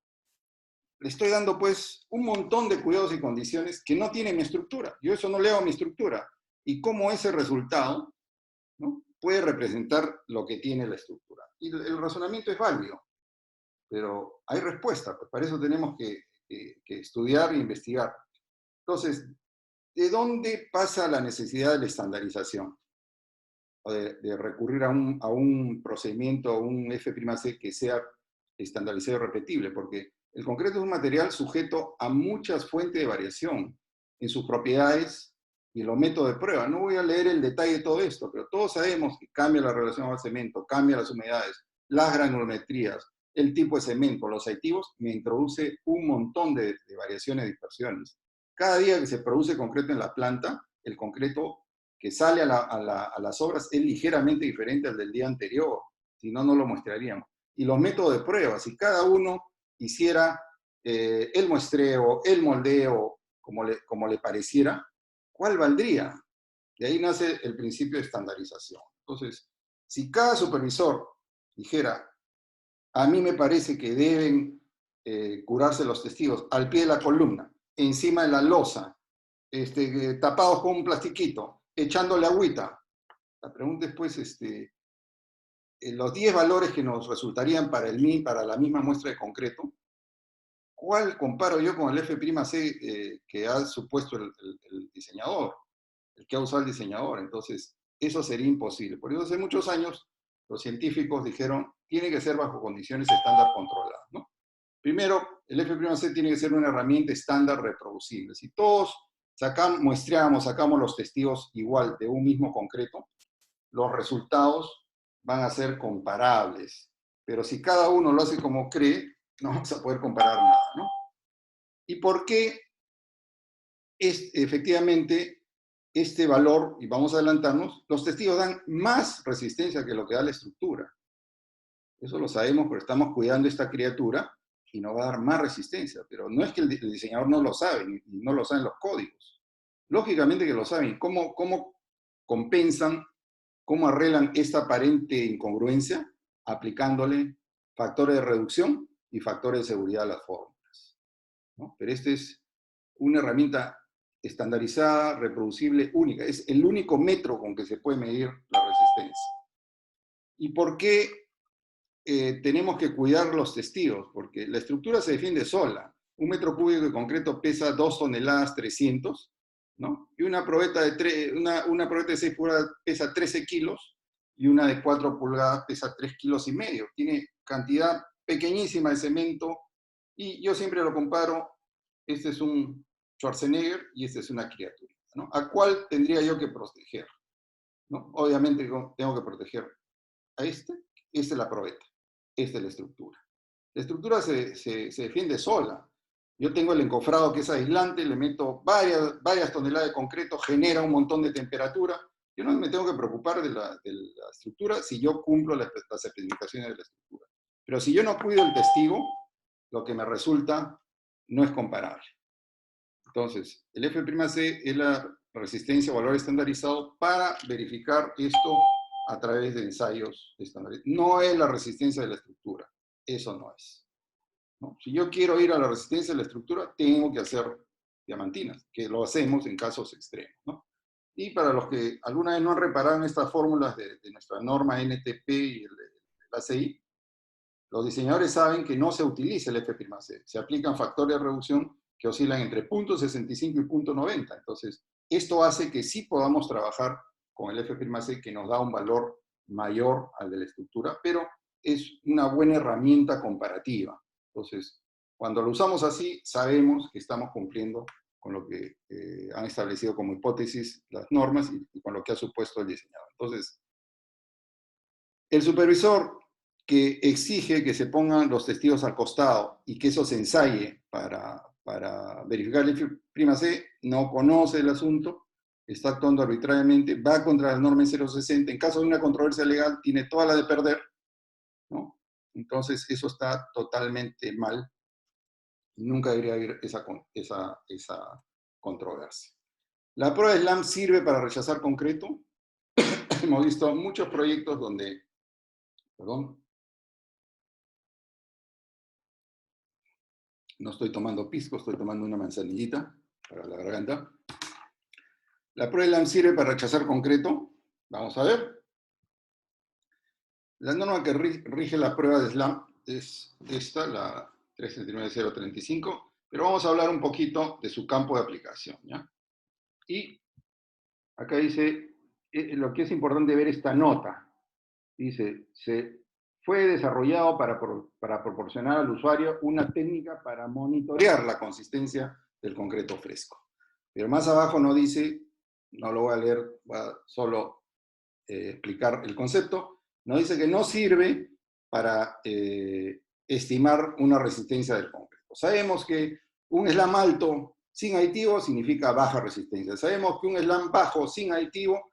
le estoy dando pues un montón de cuidados y condiciones que no tiene mi estructura. Yo eso no le hago a mi estructura. Y cómo ese resultado, ¿no?, puede representar lo que tiene la estructura. Y el razonamiento es válido, pero hay respuesta, pues para eso tenemos que estudiar e investigar. Entonces, ¿de dónde pasa la necesidad de la estandarización? O de recurrir a un procedimiento, a un F'C que sea estandarizado y repetible, porque el concreto es un material sujeto a muchas fuentes de variación en sus propiedades y los métodos de prueba. No voy a leer el detalle de todo esto, pero todos sabemos que cambia la relación al cemento, cambia las humedades, las granulometrías, el tipo de cemento, los aditivos, me introduce un montón de variaciones y dispersiones. Cada día que se produce concreto en la planta, el concreto que sale a las obras es ligeramente diferente al del día anterior, si no, no lo muestraríamos. Y los métodos de prueba, si cada uno hiciera el muestreo, el moldeo, como le pareciera, ¿cuál valdría? De ahí nace el principio de estandarización. Entonces, si cada supervisor dijera, a mí me parece que deben curarse los testigos al pie de la columna, encima de la losa, tapados con un plastiquito, echándole agüita. La pregunta es, pues, los 10 valores que nos resultarían para la misma muestra de concreto, ¿cuál comparo yo con el F'C que ha supuesto el diseñador, el que ha usado el diseñador? Entonces, eso sería imposible. Por eso hace muchos años los científicos dijeron, tiene que ser bajo condiciones estándar controladas, ¿no? Primero, el F'C tiene que ser una herramienta estándar reproducible. Si todos muestreamos, sacamos los testigos igual de un mismo concreto, los resultados van a ser comparables. Pero si cada uno lo hace como cree, no vamos a poder comparar nada, ¿no? ¿Y por qué efectivamente este valor, y vamos a adelantarnos, los testigos dan más resistencia que lo que da la estructura. Eso lo sabemos porque estamos cuidando esta criatura y nos va a dar más resistencia, pero no es que el diseñador no lo sabe, y no lo saben los códigos. Lógicamente que lo saben. ¿Cómo compensan, cómo arreglan esta aparente incongruencia? Aplicándole factores de reducción y factores de seguridad a las fórmulas, ¿no? Pero esta es una herramienta estandarizada, reproducible, única. Es el único método con que se puede medir la resistencia. ¿Y por qué tenemos que cuidar los testigos? Porque la estructura se defiende sola. Un metro cúbico de concreto pesa 2 toneladas 300, ¿no? Y una probeta una probeta de 6 pulgadas pesa 13 kilos, y una de 4 pulgadas pesa 3,5 kilos. Tiene cantidad pequeñísima de cemento, y yo siempre lo comparo. Este es un Schwarzenegger y esta es una criatura, ¿no? ¿A cuál tendría yo que proteger, ¿no? Obviamente tengo que proteger a esta es la probeta, esta es la estructura. La estructura se defiende sola. Yo tengo el encofrado que es aislante, le meto varias toneladas de concreto, genera un montón de temperatura. Yo no me tengo que preocupar de la estructura si yo cumplo las especificaciones de la estructura. Pero si yo no cuido el testigo, lo que me resulta no es comparable. Entonces, el F'(C) es la resistencia o valor estandarizado para verificar esto a través de ensayos estandarizados. No es la resistencia de la estructura, eso no es, ¿no? Si yo quiero ir a la resistencia de la estructura, tengo que hacer diamantinas, que lo hacemos en casos extremos, ¿no? Y para los que alguna vez no han reparado en estas fórmulas de nuestra norma NTP y el ACI, los diseñadores saben que no se utiliza el F'(C). Se aplican factores de reducción que oscilan entre 0.65 y 0.90. Entonces, esto hace que sí podamos trabajar con el F'(C), que nos da un valor mayor al de la estructura, pero es una buena herramienta comparativa. Entonces, cuando lo usamos así, sabemos que estamos cumpliendo con lo que han establecido como hipótesis las normas y con lo que ha supuesto el diseñador. Entonces, el supervisor que exige que se pongan los testigos al costado y que eso se ensaye para verificar el F'(C) no conoce el asunto, está actuando arbitrariamente, va contra la norma 060, en caso de una controversia legal tiene toda la de perder, ¿no? Entonces eso está totalmente mal, nunca debería haber esa controversia. La prueba de SLAM sirve para rechazar concreto. Hemos visto muchos proyectos donde, no estoy tomando pisco, estoy tomando una manzanillita para la garganta. La prueba de SLAM sirve para rechazar concreto. Vamos a ver. La norma que rige la prueba de SLAM es esta, la 39035, pero vamos a hablar un poquito de su campo de aplicación, ¿ya? Y acá dice, lo que es importante ver esta nota. Dice, fue desarrollado para proporcionar al usuario una técnica para monitorear la consistencia del concreto fresco. Pero más abajo no dice, no lo voy a leer, voy a solo explicar el concepto, no dice que no sirve para estimar una resistencia del concreto. Sabemos que un SLAM alto sin aditivo significa baja resistencia. Sabemos que un SLAM bajo sin aditivo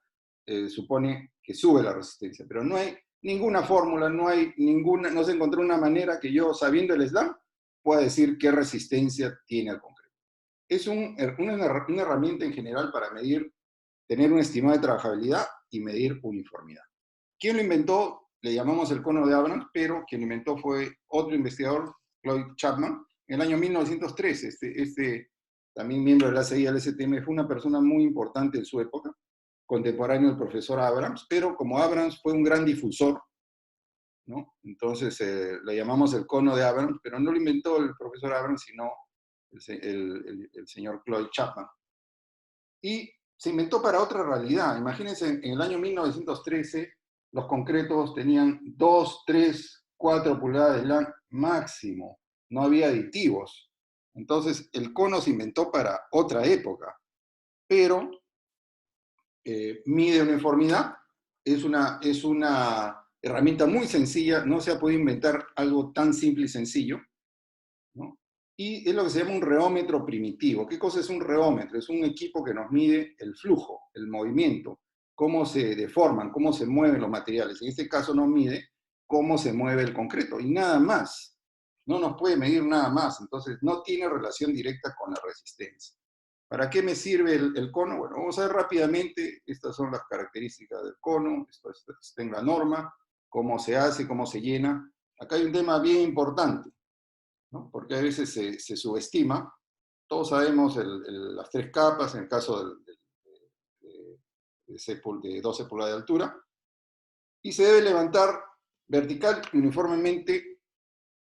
supone que sube la resistencia, pero no hay ninguna fórmula, no se encontró una manera que yo, sabiendo el SLAM, pueda decir qué resistencia tiene el concreto. Es una herramienta en general para medir, tener un estimado de trabajabilidad y medir uniformidad. ¿Quién lo inventó? Le llamamos el cono de Abrams, pero quien lo inventó fue otro investigador, Cloyd Chapman, en el año 1913. También miembro del ACI y del STM, fue una persona muy importante en su época, contemporáneo del profesor Abrams, pero como Abrams fue un gran difusor, ¿no? Entonces le llamamos el cono de Abrams, pero no lo inventó el profesor Abrams, sino el señor Cloyd Chapman. Y se inventó para otra realidad. Imagínense, en el año 1913, los concretos tenían 2, 3, 4 pulgadas de SLAM máximo. No había aditivos. Entonces, el cono se inventó para otra época. Pero mide uniformidad, es una herramienta muy sencilla, no se ha podido inventar algo tan simple y sencillo, ¿no? y es lo que se llama un reómetro primitivo. ¿Qué cosa es un reómetro? Es un equipo que nos mide el flujo, el movimiento, cómo se deforman, cómo se mueven los materiales. En este caso nos mide cómo se mueve el concreto, y nada más. No nos puede medir nada más, entonces no tiene relación directa con la resistencia. ¿Para qué me sirve el cono? Bueno, vamos a ver rápidamente, estas son las características del cono, esto está en la norma, cómo se hace, cómo se llena. Acá hay un tema bien importante, ¿no? Porque a veces se subestima. Todos sabemos las 3 capas, en el caso de 12 pulgadas de altura, y se debe levantar vertical y uniformemente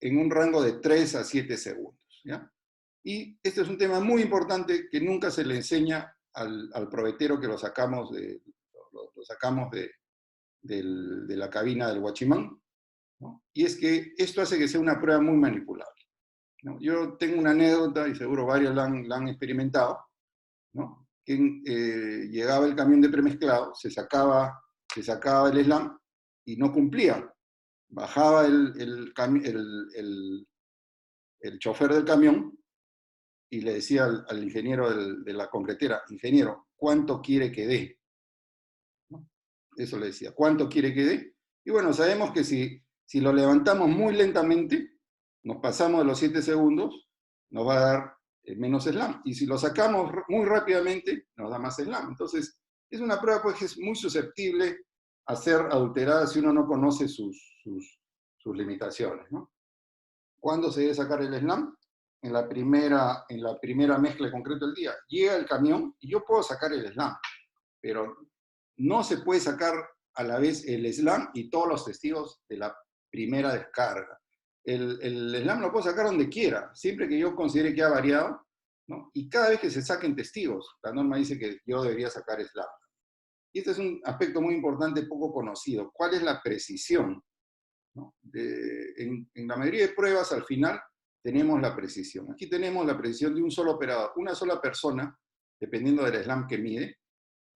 en un rango de 3 a 7 segundos, ¿ya? Y este es un tema muy importante que nunca se le enseña al probetero que lo sacamos de la cabina del guachimán, ¿no? Y es que esto hace que sea una prueba muy manipulable, ¿no? Yo tengo una anécdota, y seguro varios la han experimentado, ¿no? Que llegaba el camión de premezclado, se sacaba el slam y no cumplía. Bajaba el chofer del camión y le decía al ingeniero de la concretera: ingeniero, ¿cuánto quiere que dé? ¿No? Eso le decía, ¿cuánto quiere que dé? Y bueno, sabemos que si lo levantamos muy lentamente, nos pasamos de los 7 segundos, nos va a dar menos slam. Y si lo sacamos muy rápidamente, nos da más slam. Entonces, es una prueba pues, que es muy susceptible a ser adulterada si uno no conoce sus limitaciones, ¿no? ¿Cuándo se debe sacar el slam? En la primera mezcla de concreto del día. Llega el camión y yo puedo sacar el slam, pero no se puede sacar a la vez el slam y todos los testigos de la primera descarga. El slam lo puedo sacar donde quiera, siempre que yo considere que ha variado, ¿no? Y cada vez que se saquen testigos, la norma dice que yo debería sacar slam. Y este es un aspecto muy importante, poco conocido. ¿Cuál es la precisión? ¿No? En la mayoría de pruebas, al final, tenemos la precisión. Aquí tenemos la precisión de un solo operador, una sola persona, dependiendo del slam que mide,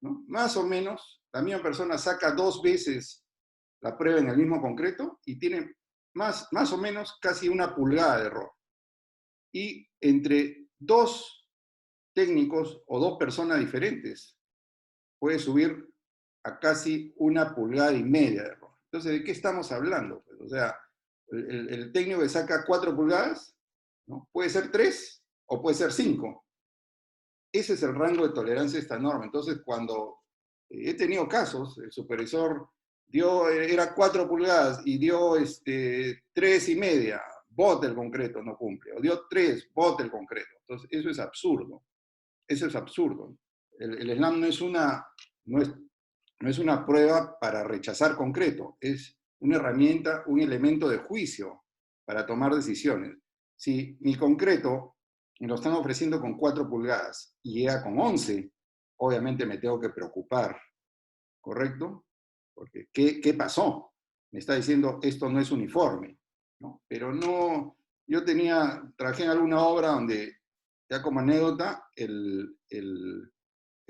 ¿no? Más o menos, la misma persona saca 2 veces la prueba en el mismo concreto y tiene más o menos casi 1 pulgada de error. Y entre 2 técnicos o 2 personas diferentes puede subir a casi 1,5 pulgadas de error. Entonces, ¿de qué estamos hablando? Pues, o sea, el técnico que saca 4 pulgadas, ¿no? Puede ser 3 o puede ser 5. Ese es el rango de tolerancia de esta norma. Entonces, cuando he tenido casos, el supervisor era 4 pulgadas y dio 3,5, bote el concreto, no cumple. O dio 3, bote el concreto. Entonces, eso es absurdo. Eso es absurdo. El slam no es una prueba para rechazar concreto, es una herramienta, un elemento de juicio para tomar decisiones. Si mi concreto me lo están ofreciendo con 4 pulgadas y llega con 11, obviamente me tengo que preocupar, ¿correcto? Porque, ¿qué pasó? Me está diciendo, esto no es uniforme, ¿no? Pero no, trabajé en alguna obra donde, ya como anécdota, el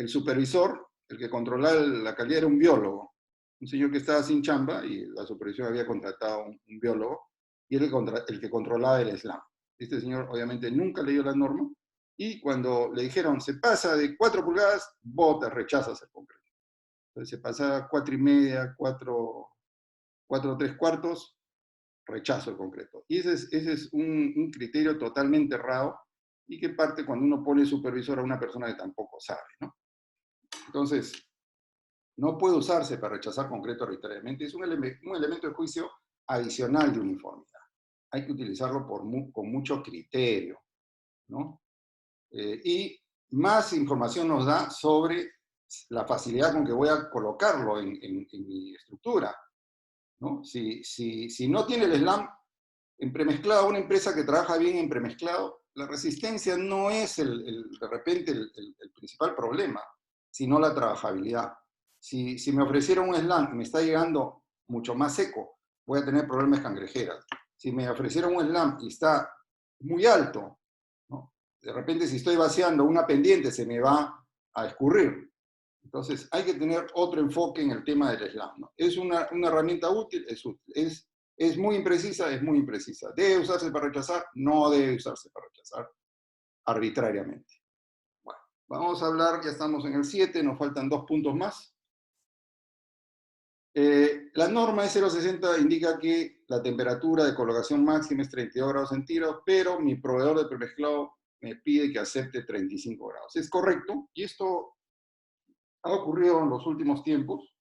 supervisor, el que controlaba la calidad, era un biólogo, un señor que estaba sin chamba y la supervisión había contratado un biólogo y era el que controlaba el slam. Este señor obviamente nunca leyó la norma y cuando le dijeron se pasa de 4 pulgadas, botas, rechazas el concreto. Entonces se pasaba 4,5, 4, 3/4, rechazo el concreto. Y ese es un criterio totalmente errado y que parte cuando uno pone supervisor a una persona que tampoco sabe, ¿no? Entonces, no puede usarse para rechazar concreto arbitrariamente, es un elemento de juicio adicional de uniformidad. Hay que utilizarlo con mucho criterio, ¿no? Y más información nos da sobre la facilidad con que voy a colocarlo en mi estructura, ¿no? Si no tiene el slam en premezclado, una empresa que trabaja bien en premezclado, la resistencia no es de repente el principal problema, sino la trabajabilidad. Si me ofrecieron un slam y me está llegando mucho más seco, voy a tener problemas cangrejeras. Si me ofrecieron un slam y está muy alto, ¿no? De repente si estoy vaciando una pendiente se me va a escurrir. Entonces hay que tener otro enfoque en el tema del slam, ¿no? ¿Es una herramienta útil? Es útil. ¿Es ¿Es muy imprecisa? Es muy imprecisa. ¿Debe usarse para rechazar? No debe usarse para rechazar arbitrariamente. Bueno, vamos a hablar, ya estamos en el 7, nos faltan 2 puntos más. La norma de 0,60 indica que la temperatura de colocación máxima es 32 grados centígrados, pero mi proveedor de premezclado me pide que acepte 35 grados. Es correcto, y esto ha ocurrido en los últimos tiempos,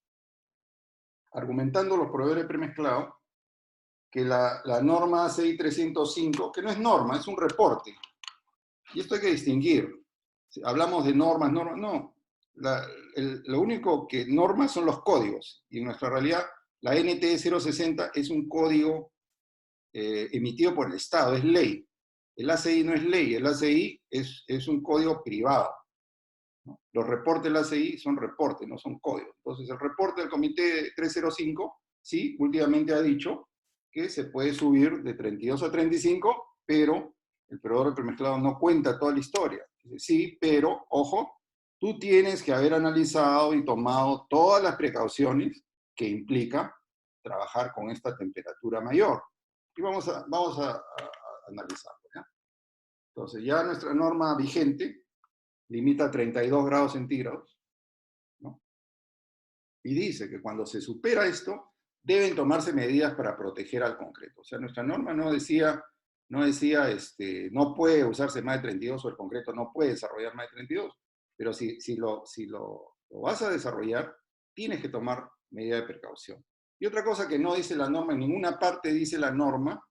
argumentando los proveedores de premezclado que la norma ACI 305, que no es norma, es un reporte, y esto hay que distinguir. Si hablamos de normas, no. Lo único que normas son los códigos, y en nuestra realidad la NT 060 es un código emitido por el Estado, es ley. El ACI no es ley, el ACI es un código privado, ¿no? Los reportes del ACI son reportes, no son códigos. Entonces el reporte del Comité 305, sí, últimamente ha dicho que se puede subir de 32 a 35, pero el proveedor de premezclado no cuenta toda la historia. Dice, sí, pero, ojo, tú tienes que haber analizado y tomado todas las precauciones que implica trabajar con esta temperatura mayor. Y vamos a analizarlo, ¿ya? Entonces, ya nuestra norma vigente limita a 32 grados centígrados, ¿no? Y dice que cuando se supera esto, deben tomarse medidas para proteger al concreto. O sea, nuestra norma no decía no puede usarse más de 32 o el concreto no puede desarrollar más de 32, pero si lo vas a desarrollar, tienes que tomar medida de precaución. Y otra cosa que no dice la norma, en ninguna parte dice la norma,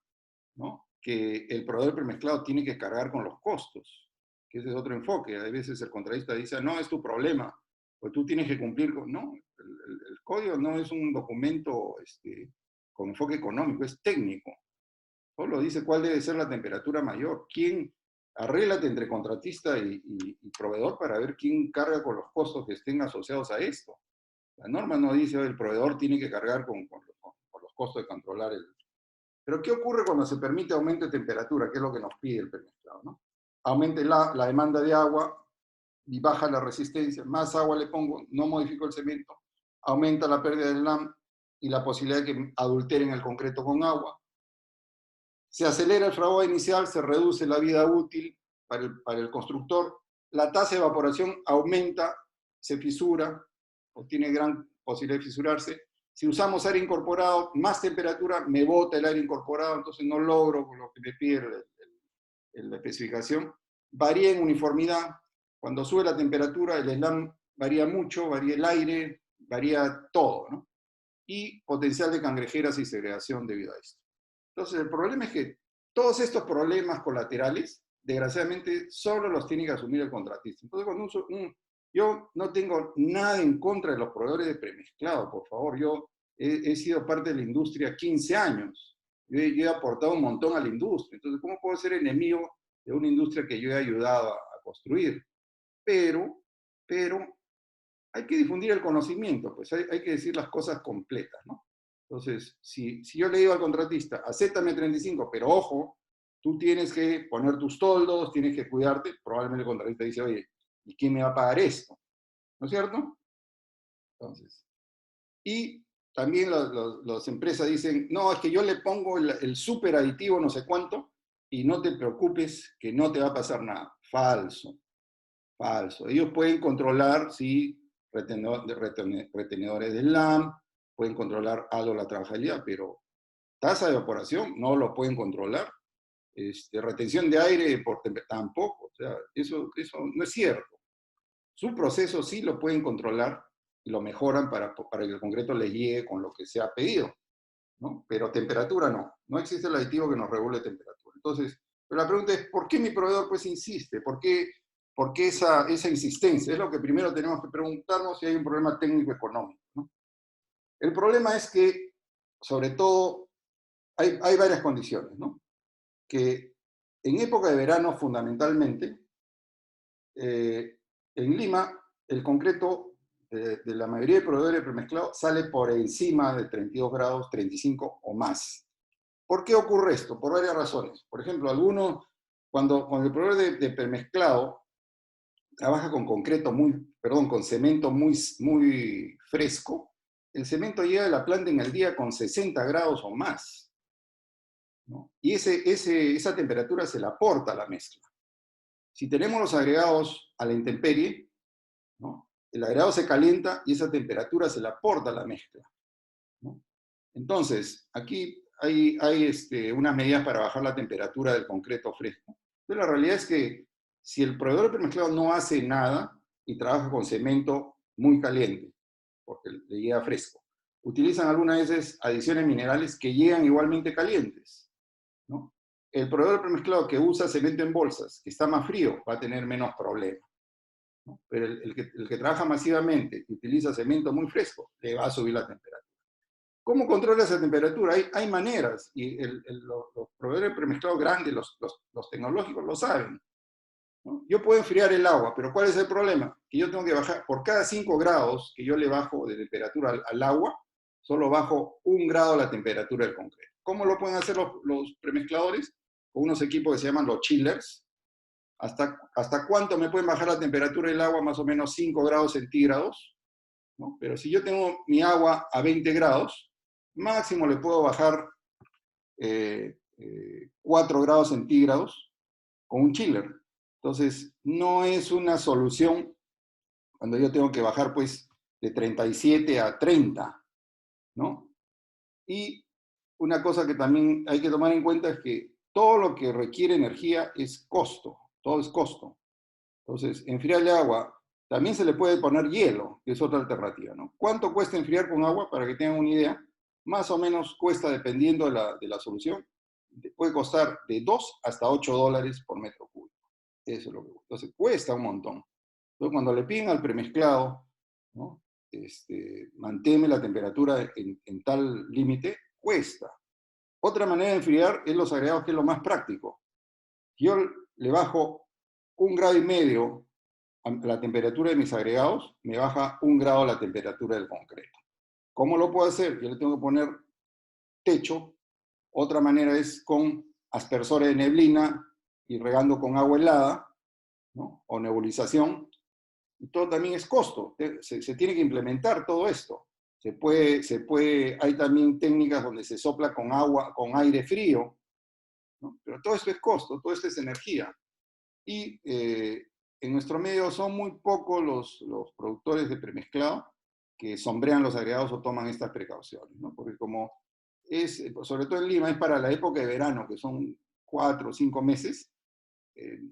¿no?, que el proveedor premezclado tiene que cargar con los costos, que ese es otro enfoque. A veces el contratista dice, no, es tu problema, pues tú tienes que cumplir con... No, el código no es un documento con enfoque económico, es técnico. Solo dice cuál debe ser la temperatura mayor. Arréglate entre contratista y proveedor para ver quién carga con los costos que estén asociados a esto. La norma no dice, el proveedor tiene que cargar con los costos de controlar el... Pero ¿qué ocurre cuando se permite aumento de temperatura? ¿Qué es lo que nos pide el premezclado, ¿no? Aumente la demanda de agua y baja la resistencia. Más agua le pongo, no modifico el cemento, aumenta la pérdida del LAM y la posibilidad de que adulteren el concreto con agua. Se acelera el fraguado inicial, se reduce la vida útil para el constructor, la tasa de evaporación aumenta, se fisura, o tiene gran posibilidad de fisurarse. Si usamos aire incorporado, más temperatura, me bota el aire incorporado, entonces no logro lo que me pide la especificación. Varía en uniformidad. Cuando sube la temperatura, el slam varía mucho, varía el aire, varía todo, ¿no? Y potencial de cangrejeras y segregación debido a esto. Entonces, el problema es que todos estos problemas colaterales, desgraciadamente, solo los tiene que asumir el contratista. Entonces, yo no tengo nada en contra de los proveedores de premezclado, por favor. Yo he sido parte de la industria 15 años. Yo he aportado un montón a la industria. Entonces, ¿cómo puedo ser enemigo de una industria que yo he ayudado a construir? Pero hay que difundir el conocimiento, pues hay que decir las cosas completas, ¿no? Entonces, si yo le digo al contratista, acéptame 35, pero ojo, tú tienes que poner tus toldos, tienes que cuidarte, probablemente el contratista dice, oye, ¿y quién me va a pagar esto? ¿No es cierto? Entonces, y también las empresas dicen, no, es que yo le pongo el super aditivo no sé cuánto y no te preocupes que no te va a pasar nada. Falso, falso. Ellos pueden controlar, sí, retenedores del LAM, pueden controlar algo la trabajabilidad, pero tasa de evaporación no lo pueden controlar. Retención de aire tampoco. O sea, eso no es cierto. Su proceso sí lo pueden controlar y lo mejoran para que el concreto les llegue con lo que se ha pedido, ¿no? Pero temperatura no. No existe el aditivo que nos regule temperatura. Entonces, pero la pregunta es, ¿por qué mi proveedor pues insiste? ¿Por qué esa insistencia? Es lo que primero tenemos que preguntarnos si hay un problema técnico-económico, ¿no? El problema es que, sobre todo, hay varias condiciones, ¿no? Que en época de verano, fundamentalmente, en Lima, el concreto de la mayoría de proveedores premezclados sale por encima de 32 grados, 35 o más. ¿Por qué ocurre esto? Por varias razones. Por ejemplo, cuando el proveedor de premezclado trabaja con con cemento muy fresco, el cemento llega a la planta en el día con 60 grados o más. ¿no? Y esa temperatura se la aporta a la mezcla. Si tenemos los agregados a la intemperie, ¿no? El agregado se calienta y esa temperatura se la aporta a la mezcla, ¿no? Entonces, aquí hay unas medidas para bajar la temperatura del concreto fresco. Pero la realidad es que si el proveedor de premezclado no hace nada y trabaja con cemento muy caliente, porque le llega fresco, utilizan algunas veces adiciones minerales que llegan igualmente calientes, ¿no? El proveedor de premezclado que usa cemento en bolsas, que está más frío, va a tener menos problemas, ¿no? Pero el que trabaja masivamente y utiliza cemento muy fresco, le va a subir la temperatura. ¿Cómo controla esa temperatura? Hay maneras, y los proveedores de premezclado grandes, los tecnológicos, lo saben, ¿no? Yo puedo enfriar el agua, pero ¿cuál es el problema? Que yo tengo que bajar, por cada 5 grados que yo le bajo de temperatura al agua, solo bajo 1 grado la temperatura del concreto. ¿Cómo lo pueden hacer los premezcladores? Con unos equipos que se llaman los chillers. ¿Hasta cuánto me pueden bajar la temperatura del agua? Más o menos 5 grados centígrados, ¿no? Pero si yo tengo mi agua a 20 grados, máximo le puedo bajar 4 grados centígrados con un chiller. Entonces, no es una solución cuando yo tengo que bajar, pues, de 37 a 30, ¿no? Y una cosa que también hay que tomar en cuenta es que todo lo que requiere energía es costo, todo es costo. Entonces, enfriar el agua, también se le puede poner hielo, que es otra alternativa, ¿no? ¿Cuánto cuesta enfriar con agua? Para que tengan una idea, más o menos cuesta, dependiendo de la solución, puede costar de 2 hasta 8 dólares por metro cúbico. Eso es lo que cuesta. Entonces, cuesta un montón. Entonces, cuando le piden al premezclado, ¿no? Manténme la temperatura en tal límite, cuesta. Otra manera de enfriar es los agregados, que es lo más práctico. Yo le bajo 1,5 grados a la temperatura de mis agregados, me baja 1 grado la temperatura del concreto. ¿Cómo lo puedo hacer? Yo le tengo que poner techo. Otra manera es con aspersores de neblina y regando con agua helada, ¿no? O nebulización. Y todo también es costo. Se tiene que implementar todo esto. Hay también técnicas donde se sopla con agua, con aire frío, ¿no? Pero todo esto es costo, todo esto es energía. Y en nuestro medio son muy pocos los productores de premezclado que sombrean los agregados o toman estas precauciones, ¿no? Porque como sobre todo en Lima, es para la época de verano, que son 4 o 5 meses,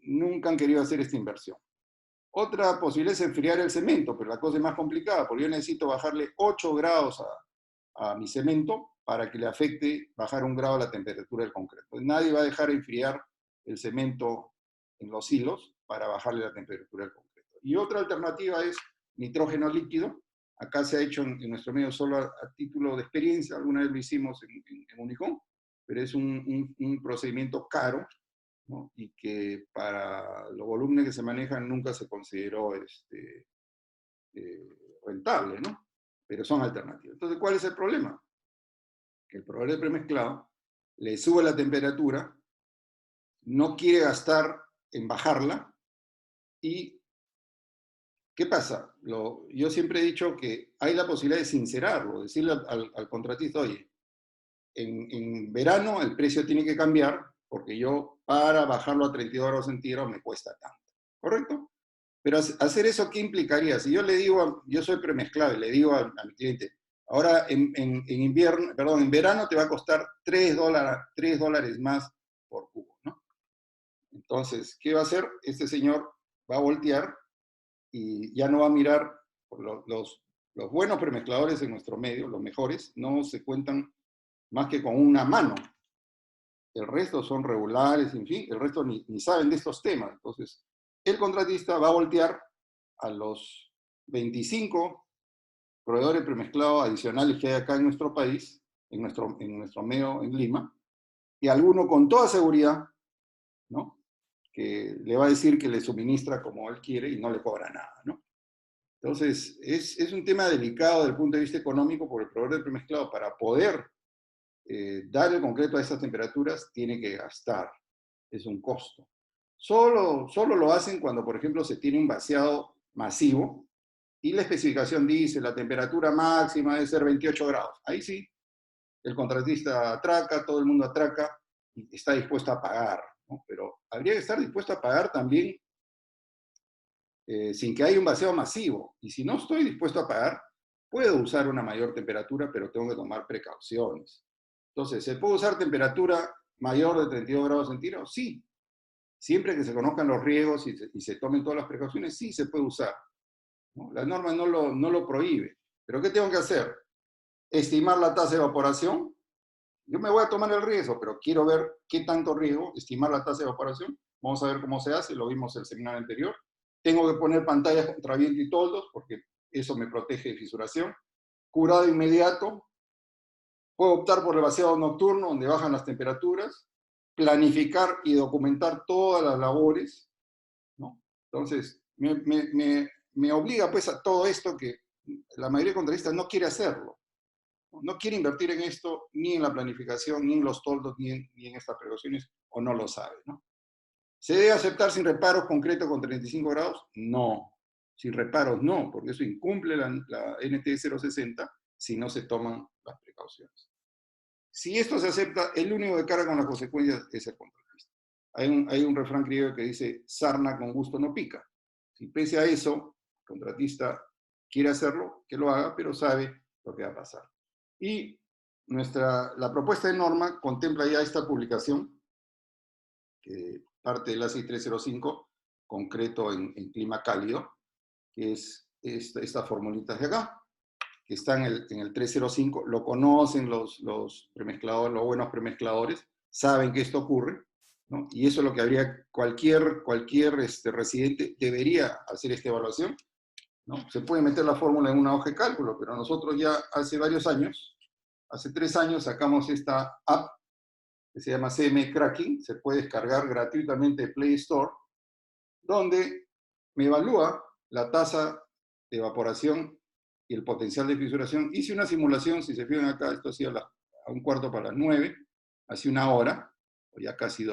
nunca han querido hacer esta inversión. Otra posibilidad es enfriar el cemento, pero la cosa es más complicada, porque yo necesito bajarle 8 grados a mi cemento para que le afecte bajar 1 grado la temperatura del concreto. Pues nadie va a dejar enfriar el cemento en los hilos para bajarle la temperatura del concreto. Y otra alternativa es nitrógeno líquido. Acá se ha hecho en nuestro medio solo a título de experiencia, alguna vez lo hicimos en Unicom, pero es un procedimiento caro, ¿no? Y que para los volúmenes que se manejan nunca se consideró rentable, ¿no? Pero son alternativas. Entonces, ¿cuál es el problema? Que el proveedor de premezclado le sube la temperatura, no quiere gastar en bajarla, y ¿qué pasa? Yo siempre he dicho que hay la posibilidad de sincerarlo, decirle al contratista, oye, en verano el precio tiene que cambiar porque yo para bajarlo a 32 grados centígrados me cuesta tanto, ¿correcto? Pero hacer eso, ¿qué implicaría? Si yo le digo, yo soy premezclado y le digo a mi cliente, ahora en verano te va a costar $3 más por cubo, ¿no? Entonces, ¿qué va a hacer? Este señor va a voltear y ya no va a mirar. Los buenos premezcladores en nuestro medio, los mejores, no se cuentan más que con una mano. El resto son regulares, en fin, el resto ni saben de estos temas. Entonces, el contratista va a voltear a los 25 proveedores premezclados adicionales que hay acá en nuestro país, en nuestro medio en Lima, y alguno con toda seguridad, ¿no? Que le va a decir que le suministra como él quiere y no le cobra nada, ¿no? Entonces, es un tema delicado desde el punto de vista económico, porque el proveedor de premezclado, para poder dar el concreto a esas temperaturas, tiene que gastar. Es un costo. Solo lo hacen cuando, por ejemplo, se tiene un vaciado masivo y la especificación dice la temperatura máxima debe ser 28 grados. Ahí sí, el contratista atraca, todo el mundo atraca, y está dispuesto a pagar, ¿no? Pero habría que estar dispuesto a pagar también sin que haya un vaciado masivo. Y si no estoy dispuesto a pagar, puedo usar una mayor temperatura, pero tengo que tomar precauciones. Entonces, ¿se puede usar temperatura mayor de 32 grados centígrados? Sí. Siempre que se conozcan los riesgos y se tomen todas las precauciones, sí se puede usar, ¿no? La norma no lo prohíbe. ¿Pero qué tengo que hacer? Estimar la tasa de evaporación. Yo me voy a tomar el riesgo, pero quiero ver qué tanto riesgo, estimar la tasa de evaporación. Vamos a ver cómo se hace, lo vimos en el seminario anterior. Tengo que poner pantallas contra viento y toldos, porque eso me protege de fisuración. Curado inmediato. Puedo optar por el vaciado nocturno, donde bajan las temperaturas. Planificar y documentar todas las labores, ¿no? Entonces, me obliga pues a todo esto que la mayoría de contratistas no quiere hacerlo. No quiere invertir en esto, ni en la planificación, ni en los toldos, ni en estas precauciones, o no lo sabe, ¿no? ¿Se debe aceptar sin reparos concreto con 35 grados? No. Sin reparos no, porque eso incumple la NT 060 si no se toman las precauciones. Si esto se acepta, el único que carga con las consecuencias es el contratista. Hay un refrán griego que dice, sarna con gusto no pica. Si pese a eso, el contratista quiere hacerlo, que lo haga, pero sabe lo que va a pasar. Y la propuesta de norma contempla ya esta publicación, que parte del ASI 305, concreto en clima cálido, que es estas formulitas de acá, que está en el 305, lo conocen los premezcladores, los buenos premezcladores, saben que esto ocurre, ¿no? Y eso es lo que habría, cualquier residente debería hacer esta evaluación, ¿no? Se puede meter la fórmula en una hoja de cálculo, pero nosotros ya hace varios años, hace 3 años, sacamos esta app que se llama CM Cracking, se puede descargar gratuitamente de Play Store, donde me evalúa la tasa de evaporación y el potencial de fisuración. Hice una simulación, si se fijan acá, esto hacía a 8:45, hace 1 hora, o ya casi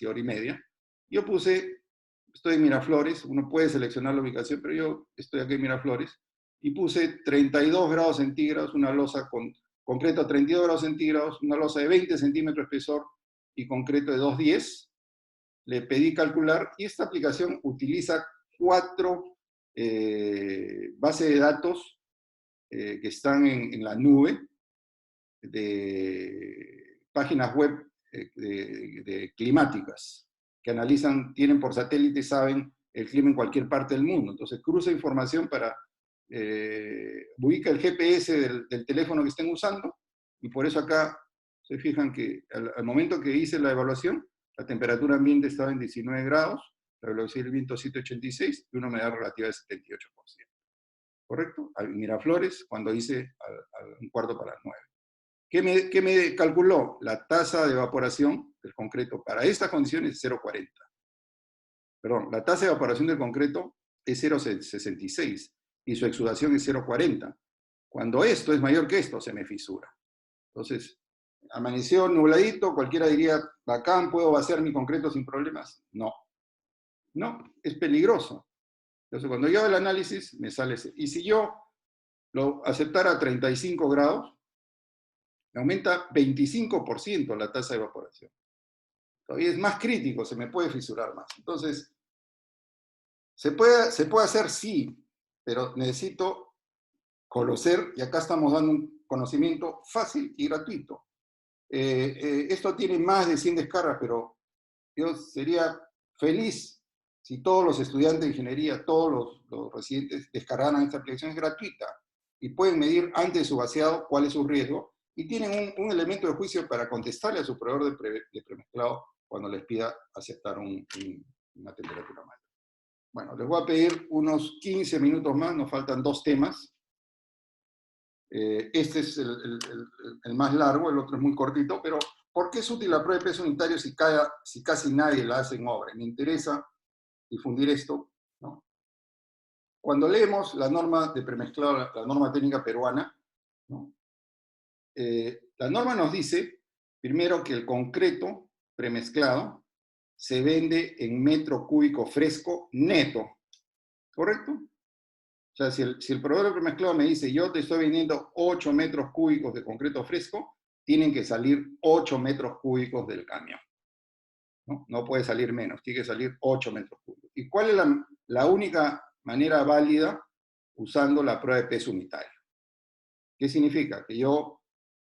hora y media. Yo puse, estoy en Miraflores, uno puede seleccionar la ubicación, pero yo estoy aquí en Miraflores, y puse 32 grados centígrados, una losa con concreto a 32 grados centígrados, una losa de 20 centímetros de espesor y concreto de 210. Le pedí calcular y esta aplicación utiliza 4 bases de datos que están en la nube de páginas web de climáticas que analizan, tienen por satélite y saben el clima en cualquier parte del mundo. Entonces cruza información para, ubica el GPS del teléfono que estén usando y por eso acá se fijan que al momento que hice la evaluación, la temperatura ambiente estaba en 19 grados, la velocidad del viento 786 y una humedad relativa de 78%. ¿Correcto? A Miraflores, cuando hice a 8:45. ¿Qué me calculó? La tasa de evaporación del concreto para estas condiciones es 0,40. Perdón, la tasa de evaporación del concreto es 0,66 y su exudación es 0,40. Cuando esto es mayor que esto, se me fisura. Entonces, amaneció nubladito, cualquiera diría, bacán, ¿puedo vaciar mi concreto sin problemas? No. No, es peligroso. Entonces, cuando yo hago el análisis, me sale ese. Y si yo lo aceptara a 35 grados, me aumenta 25% la tasa de evaporación. Todavía es más crítico, se me puede fisurar más. Entonces, ¿se puede hacer? Sí, pero necesito conocer, y acá estamos dando un conocimiento fácil y gratuito. Esto tiene más de 100 descargas, pero yo sería feliz si todos los estudiantes de ingeniería, todos los residentes descargaran esta aplicación. Es gratuita y pueden medir antes de su vaciado cuál es su riesgo y tienen un elemento de juicio para contestarle a su proveedor de premezclado cuando les pida aceptar una temperatura mayor. Bueno, les voy a pedir unos 15 minutos más, nos faltan 2 temas. Este es el más largo, el otro es muy cortito, pero ¿por qué es útil la prueba de peso unitario si casi nadie la hace en obra? Me interesa difundir esto, ¿no? Cuando leemos la norma de premezclado, la norma técnica peruana, ¿no? La norma nos dice, primero, que el concreto premezclado se vende en metro cúbico fresco neto, ¿correcto? O sea, si el proveedor de premezclado me dice, yo te estoy vendiendo 8 metros cúbicos de concreto fresco, tienen que salir 8 metros cúbicos del camión. ¿no? No puede salir menos, tiene que salir 8 metros cúbicos. ¿Y cuál es la única manera válida? Usando la prueba de peso unitario. ¿Qué significa? Que yo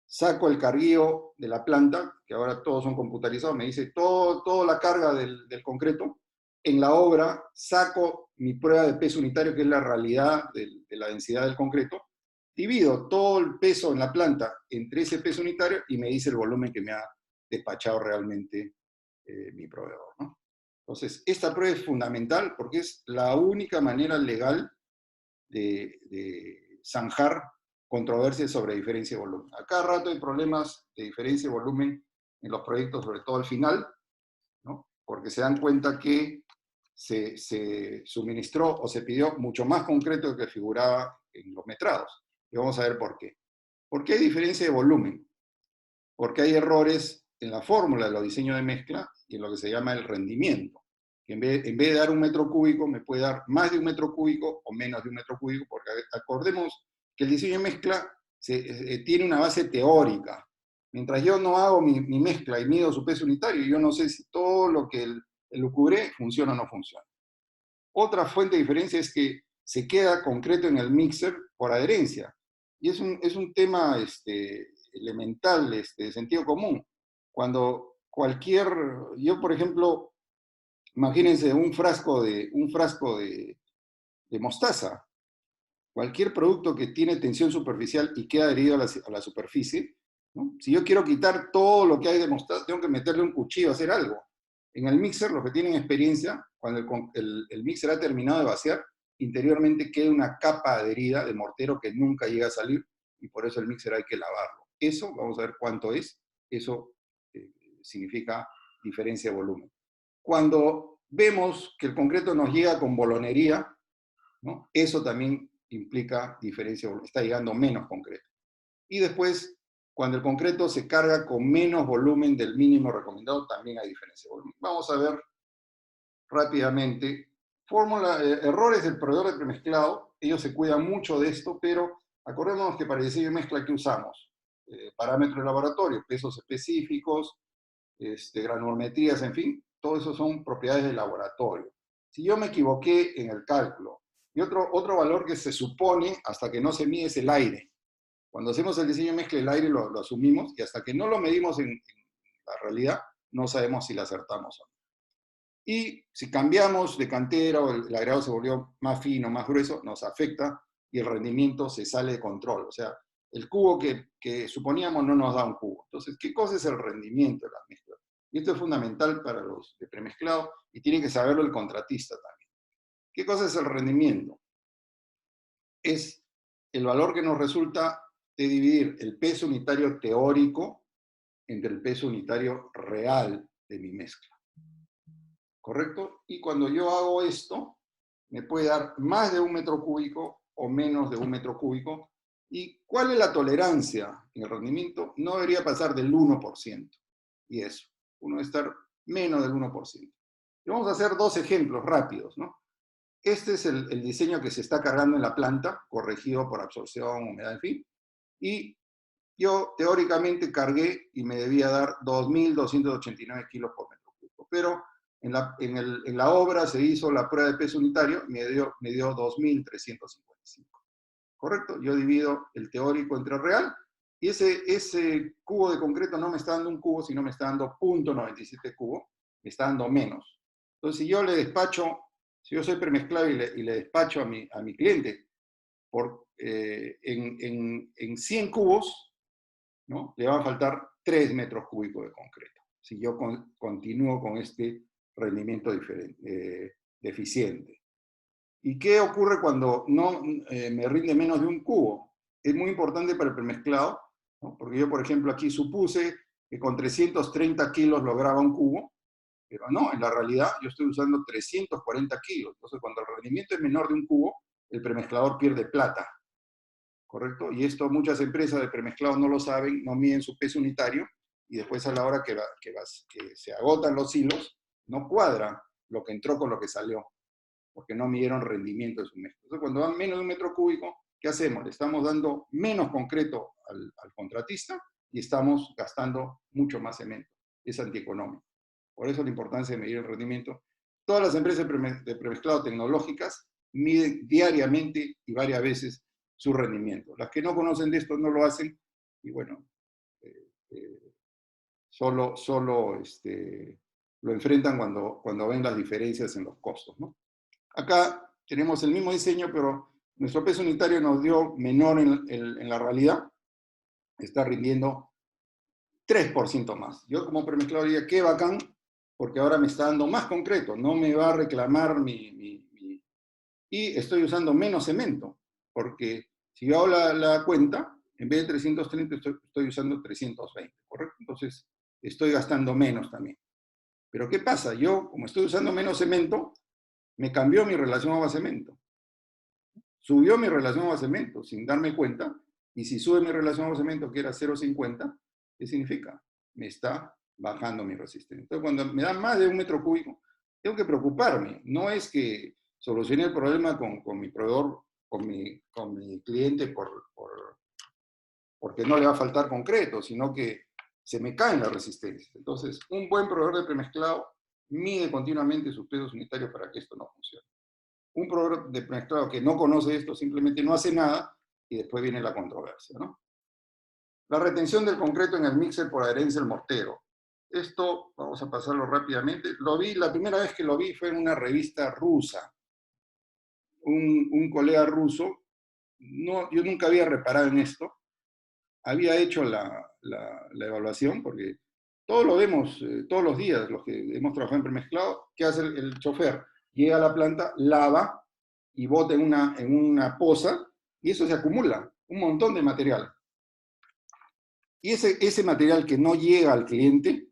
saco el carguillo de la planta, que ahora todos son computarizados, me dice toda la carga del concreto. En la obra saco mi prueba de peso unitario, que es la realidad de la densidad del concreto, divido todo el peso en la planta entre ese peso unitario y me dice el volumen que me ha despachado realmente mi proveedor, ¿no? Entonces, esta prueba es fundamental porque es la única manera legal de zanjar controversias sobre diferencia de volumen. A cada rato hay problemas de diferencia de volumen en los proyectos, sobre todo al final, ¿no? Porque se dan cuenta que se suministró o se pidió mucho más concreto de lo que figuraba en los metrados. Y vamos a ver por qué. ¿Por qué hay diferencia de volumen? Porque hay errores en la fórmula de los diseños de mezcla y en lo que se llama el rendimiento. Que en vez de dar 1 metro cúbico, me puede dar más de 1 metro cúbico o menos de 1 metro cúbico, porque acordemos que el diseño de mezcla tiene una base teórica. Mientras yo no hago mi mezcla y mido su peso unitario, yo no sé si todo lo que elucubré funciona o no funciona. Otra fuente de diferencia es que se queda concreto en el mixer por adherencia. Y es un tema elemental, de sentido común. Cuando yo por ejemplo, imagínense un frasco de mostaza. Cualquier producto que tiene tensión superficial y queda adherido a la superficie, ¿no? Si yo quiero quitar todo lo que hay de mostaza, tengo que meterle un cuchillo a hacer algo. En el mixer, los que tienen experiencia, cuando el mixer ha terminado de vaciar, interiormente queda una capa adherida de mortero que nunca llega a salir, y por eso el mixer hay que lavarlo. Eso, vamos a ver cuánto es, eso significa diferencia de volumen. Cuando vemos que el concreto nos llega con bolonería, ¿no? Eso también implica diferencia de volumen, está llegando menos concreto. Y después, cuando el concreto se carga con menos volumen del mínimo recomendado, también hay diferencia de volumen. Vamos a ver rápidamente. Errores del proveedor de premezclado. Ellos se cuidan mucho de esto, pero acordémonos que para el diseño de mezcla, ¿qué usamos? Parámetros de laboratorio, pesos específicos, granulometrías, en fin, todo eso son propiedades del laboratorio. Si yo me equivoqué en el cálculo, y otro valor que se supone hasta que no se mide es el aire. Cuando hacemos el diseño de mezcla, el aire lo asumimos, y hasta que no lo medimos en la realidad, no sabemos si la acertamos o no. Y si cambiamos de cantera o el agregado se volvió más fino, más grueso, nos afecta y el rendimiento se sale de control. O sea, el cubo que suponíamos no nos da un cubo. Entonces, ¿qué cosa es el rendimiento de las mezclas? Y esto es fundamental para los de premezclado y tiene que saberlo el contratista también. ¿Qué cosa es el rendimiento? Es el valor que nos resulta de dividir el peso unitario teórico entre el peso unitario real de mi mezcla. ¿Correcto? Y cuando yo hago esto, me puede dar más de 1 metro cúbico o menos de 1 metro cúbico. ¿Y cuál es la tolerancia en el rendimiento? No debería pasar del 1%. Y eso, uno debe estar menos del 1%. Y vamos a hacer dos ejemplos rápidos, ¿no? Este es el diseño que se está cargando en la planta, corregido por absorción, humedad, en fin. Y yo teóricamente cargué y me debía dar 2.289 kilos por metro cúbico. Pero en la obra se hizo la prueba de peso unitario y me dio 2.355. ¿Correcto? Yo divido el teórico entre el real y ese cubo de concreto no me está dando un cubo, sino me está dando 0.97 cubos, me está dando menos. Entonces, si yo le despacho, si yo soy premezclado y le despacho a mi cliente en 100 cubos, ¿no? Le van a faltar 3 metros cúbicos de concreto, si yo continúo con este rendimiento deficiente. ¿Y qué ocurre cuando no me rinde menos de un cubo? Es muy importante para el premezclado, ¿no? Porque yo, por ejemplo, aquí supuse que con 330 kilos lograba un cubo, pero no, en la realidad yo estoy usando 340 kilos. Entonces, cuando el rendimiento es menor de un cubo, el premezclador pierde plata. ¿Correcto? Y esto muchas empresas de premezclado no lo saben, no miden su peso unitario, y después a la hora que se agotan los hilos, no cuadra lo que entró con lo que salió, porque no midieron rendimiento de su mezcla. Entonces, cuando van menos de 1 metro cúbico, ¿qué hacemos? Le estamos dando menos concreto al contratista y estamos gastando mucho más cemento. Es antieconómico. Por eso la importancia de medir el rendimiento. Todas las empresas de premezclado tecnológicas miden diariamente y varias veces su rendimiento. Las que no conocen de esto no lo hacen y bueno, solo lo enfrentan cuando ven las diferencias en los costos, ¿no? Acá tenemos el mismo diseño, pero nuestro peso unitario nos dio menor en la realidad, está rindiendo 3% más. Yo como premezclador diría, qué bacán, porque ahora me está dando más concreto, no me va a reclamar y estoy usando menos cemento, porque si yo hago la cuenta, en vez de 330 estoy usando 320, ¿correcto? Entonces estoy gastando menos también. Pero ¿qué pasa? Yo, como estoy usando menos cemento, me cambió mi relación agua-cemento. Subió mi relación agua-cemento sin darme cuenta, y si sube mi relación agua-cemento, que era 0,50, ¿qué significa? Me está bajando mi resistencia. Entonces, cuando me dan más de 1 metro cúbico, tengo que preocuparme. No es que solucione el problema con mi proveedor, con mi cliente porque no le va a faltar concreto, sino que se me caen las resistencias. Entonces, un buen proveedor de premezclado mide continuamente sus pesos unitarios para que esto no funcione. Un proveedor de premezclado que no conoce esto simplemente no hace nada y después viene la controversia, ¿no? La retención del concreto en el mixer por adherencia al mortero. Esto, vamos a pasarlo rápidamente. La primera vez que lo vi fue en una revista rusa. Un colega ruso, yo nunca había reparado en esto, había hecho la evaluación, porque todos lo vemos todos los días, los que hemos trabajado en premezclado. ¿Qué hace el chofer? Llega a la planta, lava y bota en una poza, y eso se acumula, un montón de material. Y ese material que no llega al cliente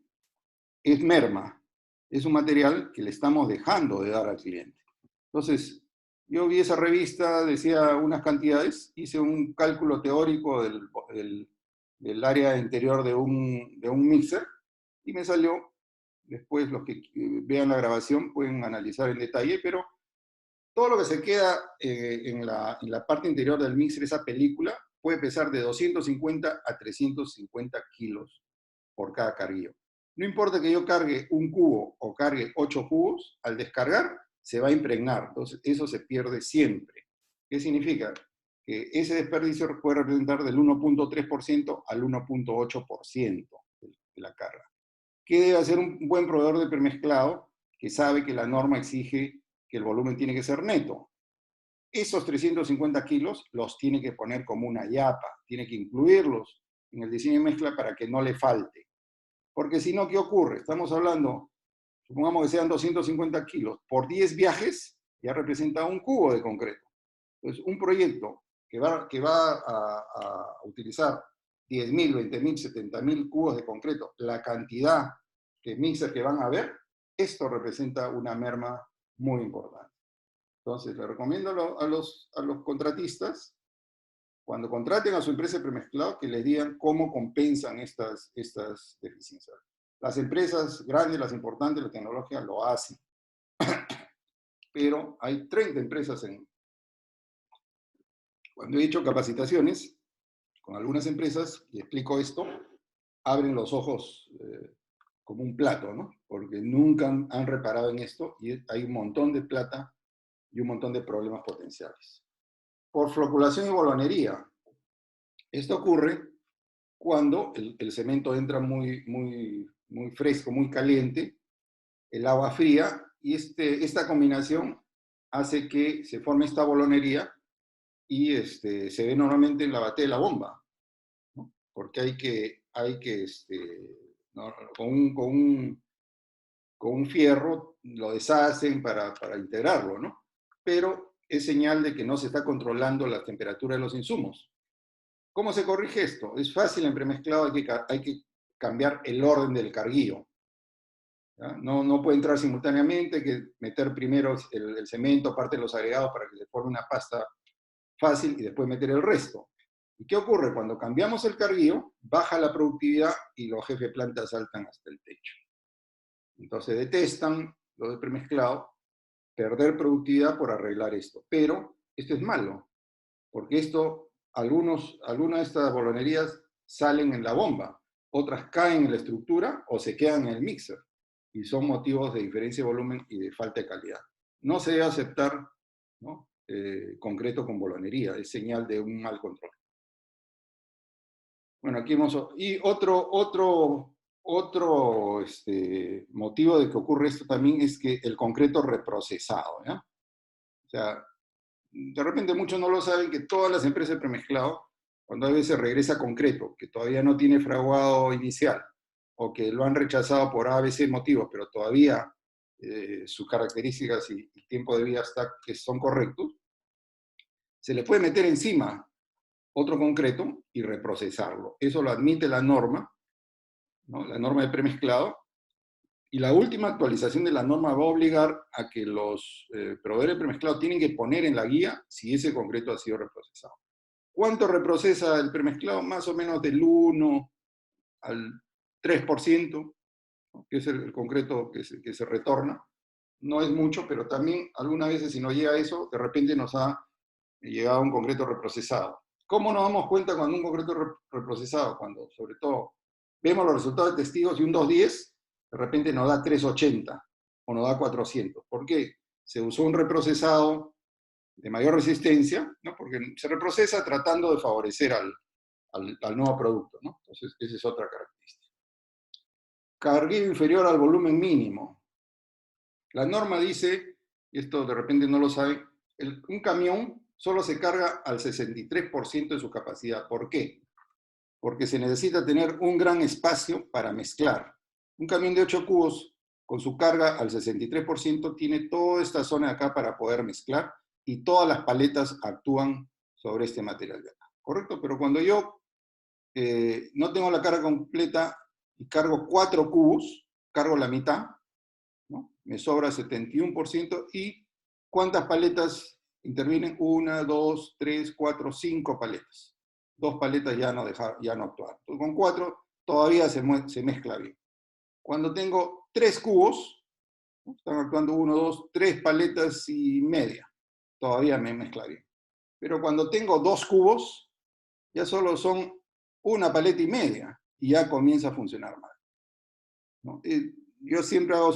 es merma, es un material que le estamos dejando de dar al cliente. Entonces, yo vi esa revista, decía unas cantidades, hice un cálculo teórico del área interior de un mixer, y me salió, después los que vean la grabación pueden analizar en detalle, pero todo lo que se queda en la parte interior del mixer, esa película, puede pesar de 250 a 350 kilos por cada carguillo. No importa que yo cargue un cubo o cargue 8 cubos, al descargar se va a impregnar, entonces eso se pierde siempre. ¿Qué significa? Que ese desperdicio puede representar del 1,3% al 1,8% de la carga. ¿Qué debe hacer un buen proveedor de premezclado que sabe que la norma exige que el volumen tiene que ser neto? Esos 350 kilos los tiene que poner como una yapa, tiene que incluirlos en el diseño de mezcla para que no le falte. Porque si no, ¿qué ocurre? Estamos hablando, supongamos que sean 250 kilos, por 10 viajes ya representa un cubo de concreto. Entonces, un proyecto que va a utilizar 10.000, 20.000, 70.000 cubos de concreto, la cantidad de mixers que van a ver, esto representa una merma muy importante. Entonces, le recomiendo a los contratistas, cuando contraten a su empresa de premezclado, que les digan cómo compensan estas deficiencias. Las empresas grandes, las importantes, la tecnología lo hacen. Pero hay 30 empresas Cuando he hecho capacitaciones con algunas empresas y explico esto, abren los ojos como un plato, ¿no? Porque nunca han reparado en esto y hay un montón de plata y un montón de problemas potenciales. Por floculación y bolonería. Esto ocurre cuando el cemento entra muy fresco, muy caliente, el agua fría, y esta combinación hace que se forme esta bolonería y se ve normalmente en la batea de la bomba, ¿no? Porque hay que ¿no? con un fierro lo deshacen para integrarlo, ¿no? Pero es señal de que no se está controlando la temperatura de los insumos. ¿Cómo se corrige esto? Es fácil en premezclado, hay que cambiar el orden del carguillo. No puede entrar simultáneamente, hay que meter primero el cemento, aparte de los agregados, para que se forme una pasta fácil y después meter el resto. ¿Y qué ocurre? Cuando cambiamos el carguillo, baja la productividad y los jefes de planta saltan hasta el techo. Entonces detestan lo de premezclado, perder productividad por arreglar esto. Pero esto es malo, porque algunas de estas bolonerías salen en la bomba, otras caen en la estructura o se quedan en el mixer. y son motivos de diferencia de volumen y de falta de calidad. No se debe aceptar, ¿no? Concreto con bolonería, es señal de un mal control. Bueno, aquí hemos... Y otro motivo de que ocurre esto también es que el concreto reprocesado, ¿ya? O sea, de repente muchos no lo saben que todas las empresas de premezclado, cuando a veces regresa concreto, que todavía no tiene fraguado inicial, o que lo han rechazado por A, B, C motivos, pero todavía sus características y tiempo de vida que son correctos, se le puede meter encima otro concreto y reprocesarlo. Eso lo admite la norma, ¿no? La norma de premezclado, y la última actualización de la norma va a obligar a que los proveedores de premezclado tienen que poner en la guía si ese concreto ha sido reprocesado. ¿Cuánto reprocesa el premezclado? Más o menos del 1 al 3%, ¿no? Que es el concreto que se retorna. No es mucho, pero también algunas veces si no llega a eso, de repente nos ha llegado un concreto reprocesado. ¿Cómo nos damos cuenta cuando un concreto reprocesado? Cuando, sobre todo, vemos los resultados de testigos y un 210, de repente nos da 380 o nos da 400. ¿Por qué? Se usó un reprocesado de mayor resistencia, ¿no? Porque se reprocesa tratando de favorecer al nuevo producto, ¿no? Entonces, esa es otra característica. Carguillo inferior al volumen mínimo. La norma dice, y esto de repente no lo saben, un camión solo se carga al 63% de su capacidad. ¿Por qué? Porque se necesita tener un gran espacio para mezclar. Un camión de 8 cubos con su carga al 63% tiene toda esta zona de acá para poder mezclar y todas las paletas actúan sobre este material de acá. ¿Correcto? Pero cuando yo no tengo la carga completa y cargo 4 cubos, cargo la mitad, ¿no? Me sobra 71%. ¿Y cuántas paletas intervienen? 1, 2, 3, 4, 5 paletas. 2 paletas ya no actuaron. Entonces, con 4 todavía se mezcla bien. Cuando tengo 3 cubos, ¿no? Están actuando 1, 2, 3 paletas y media, todavía me mezcla bien. Pero cuando tengo 2 cubos, ya solo son una paleta y media y ya comienza a funcionar mal, ¿no? Yo siempre hago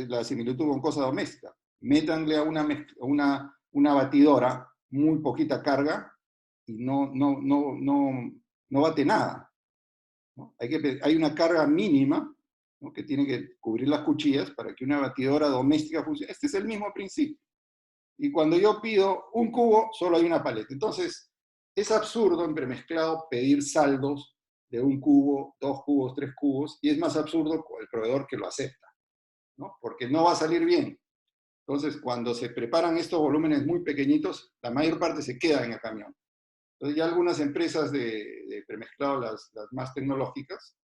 la similitud con cosas domésticas. Métanle a una batidora muy poquita carga y no bate nada, ¿no? Hay una carga mínima, ¿no? Que tiene que cubrir las cuchillas para que una batidora doméstica funcione. Este es el mismo principio. Y cuando yo pido un cubo, solo hay una paleta. Entonces, es absurdo en premezclado pedir saldos de un cubo, 2 cubos, 3 cubos, y es más absurdo con el proveedor que lo acepta, ¿no? Porque no va a salir bien. Entonces, cuando se preparan estos volúmenes muy pequeñitos, la mayor parte se queda en el camión. Entonces, ya algunas empresas de premezclado, las más tecnológicas,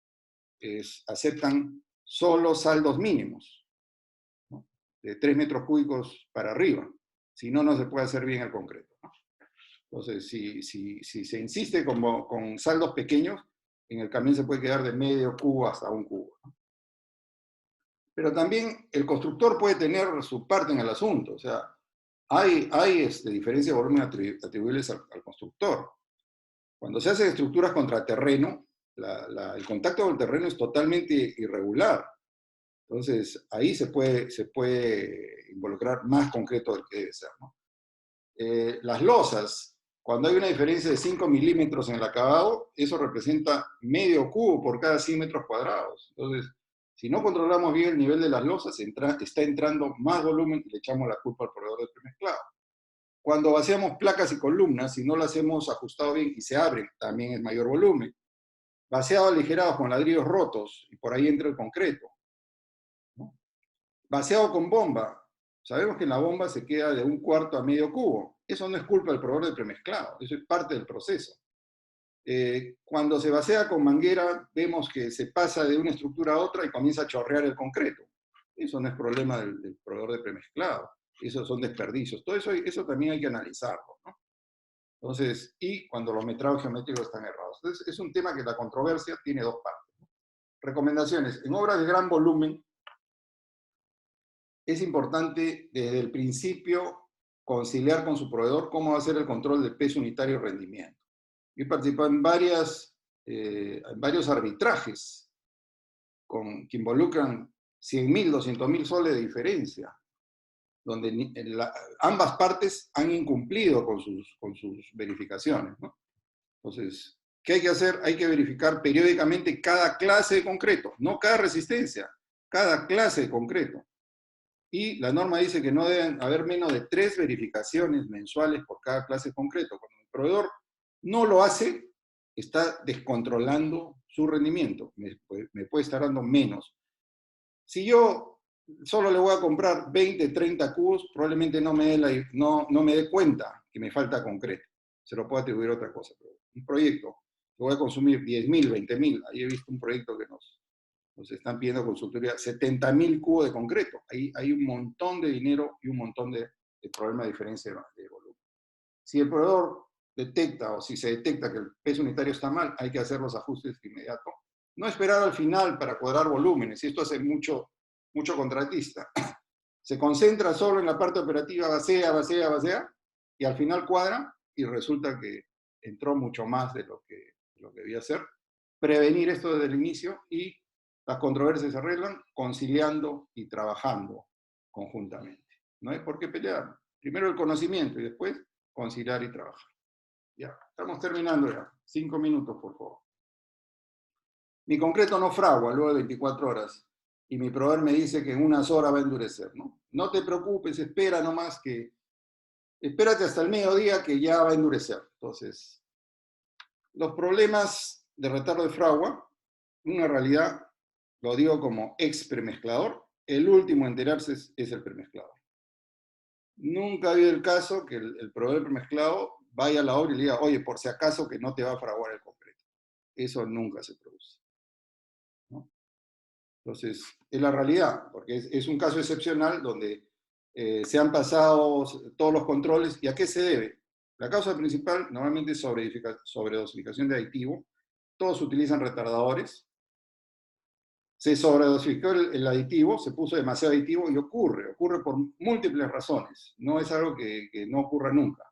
aceptan solo saldos mínimos, ¿no? De 3 metros cúbicos para arriba. Si no, no se puede hacer bien el concreto, ¿no? Entonces, si se insiste con saldos pequeños, en el camión se puede quedar de medio cubo hasta un cubo, ¿no? Pero también el constructor puede tener su parte en el asunto. O sea, hay diferencia de volumen atribuibles al constructor. Cuando se hacen estructuras contra terreno, el contacto con el terreno es totalmente irregular. Entonces, ahí se puede involucrar más concreto del que debe ser, ¿no? Las losas, cuando hay una diferencia de 5 milímetros en el acabado, eso representa medio cubo por cada 100 metros cuadrados. Entonces, si no controlamos bien el nivel de las losas, está entrando más volumen y le echamos la culpa al proveedor de premezclado. Cuando vaciamos placas y columnas, si no las hemos ajustado bien y se abren, también es mayor volumen. Vaciado aligerado con ladrillos rotos, y por ahí entra el concreto, ¿no? Vaciado con bomba. Sabemos que en la bomba se queda de un cuarto a medio cubo. Eso no es culpa del proveedor de premezclado, eso es parte del proceso. Cuando se vacía con manguera, vemos que se pasa de una estructura a otra y comienza a chorrear el concreto. Eso no es problema del proveedor de premezclado, esos son desperdicios. Todo eso también hay que analizarlo, ¿no? Entonces, y cuando los metrados geométricos están errados. Entonces, es un tema que la controversia tiene dos partes, ¿no? Recomendaciones. En obras de gran volumen, es importante desde el principio conciliar con su proveedor cómo va a ser el control de peso unitario y rendimiento. Yo he participado en varios arbitrajes que involucran 100.000, 200.000 soles de diferencia, donde ambas partes han incumplido con sus verificaciones, ¿no? Entonces, ¿qué hay que hacer? Hay que verificar periódicamente cada clase de concreto, no cada resistencia, cada clase de concreto. Y la norma dice que no deben haber menos de 3 verificaciones mensuales por cada clase de concreto. Cuando el proveedor no lo hace, está descontrolando su rendimiento. Me puede estar dando menos. Si yo solo le voy a comprar 20, 30 cubos, probablemente no me dé cuenta que me falta concreto. Se lo puedo atribuir a otra cosa. Pero un proyecto, que voy a consumir 10.000, 20.000. Ahí he visto un proyecto que nos están pidiendo consultoría, 70.000 cubos de concreto. Ahí hay un montón de dinero y un montón de problemas de diferencia de volumen. Si el proveedor detecta, o si se detecta que el peso unitario está mal, hay que hacer los ajustes de inmediato. No esperar al final para cuadrar volúmenes, y esto hace mucho contratista. Se concentra solo en la parte operativa, vacía, y al final cuadra, y resulta que entró mucho más de lo que debía ser. Prevenir esto desde el inicio, y las controversias se arreglan conciliando y trabajando conjuntamente. No hay por qué pelear. Primero el conocimiento y después conciliar y trabajar. Ya, estamos terminando ya. 5 minutos, por favor. Mi concreto no fragua luego de 24 horas y mi proveedor me dice que en unas horas va a endurecer, ¿no? No te preocupes, espera nomás espérate hasta el mediodía que ya va a endurecer. Entonces, los problemas de retardo de fragua, una realidad, lo digo como ex premezclador, el último a enterarse es el premezclador. Nunca ha habido el caso que el proveedor premezclado vaya a la obra y le diga, oye, por si acaso que no te va a fraguar el concreto. Eso nunca se produce, ¿no? Entonces, es la realidad, porque es un caso excepcional donde se han pasado todos los controles. ¿Y a qué se debe? La causa principal normalmente es sobredosificación de aditivo. Todos utilizan retardadores. Se sobredosificó el aditivo, se puso demasiado aditivo y ocurre por múltiples razones. No es algo que no ocurra nunca.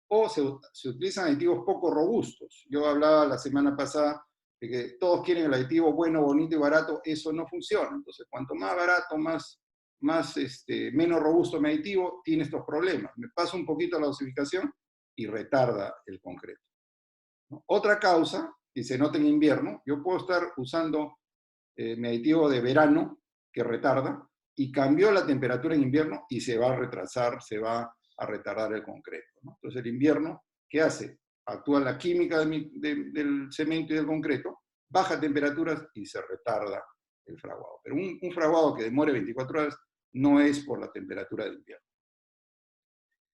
O se utilizan aditivos poco robustos. Yo hablaba la semana pasada de que todos quieren el aditivo bueno, bonito y barato. Eso no funciona. Entonces, cuanto más barato, menos robusto mi aditivo, tiene estos problemas. Me pasa un poquito la dosificación y retarda el concreto, ¿no? Otra causa, que se nota en invierno, yo puedo estar usando mi aditivo de verano, que retarda, y cambió la temperatura en invierno y se va a retrasar, se va a retardar el concreto, ¿no? Entonces el invierno, ¿qué hace? Actúa la química del cemento y del concreto, baja temperaturas y se retarda el fraguado. Pero un fraguado que demore 24 horas no es por la temperatura del invierno.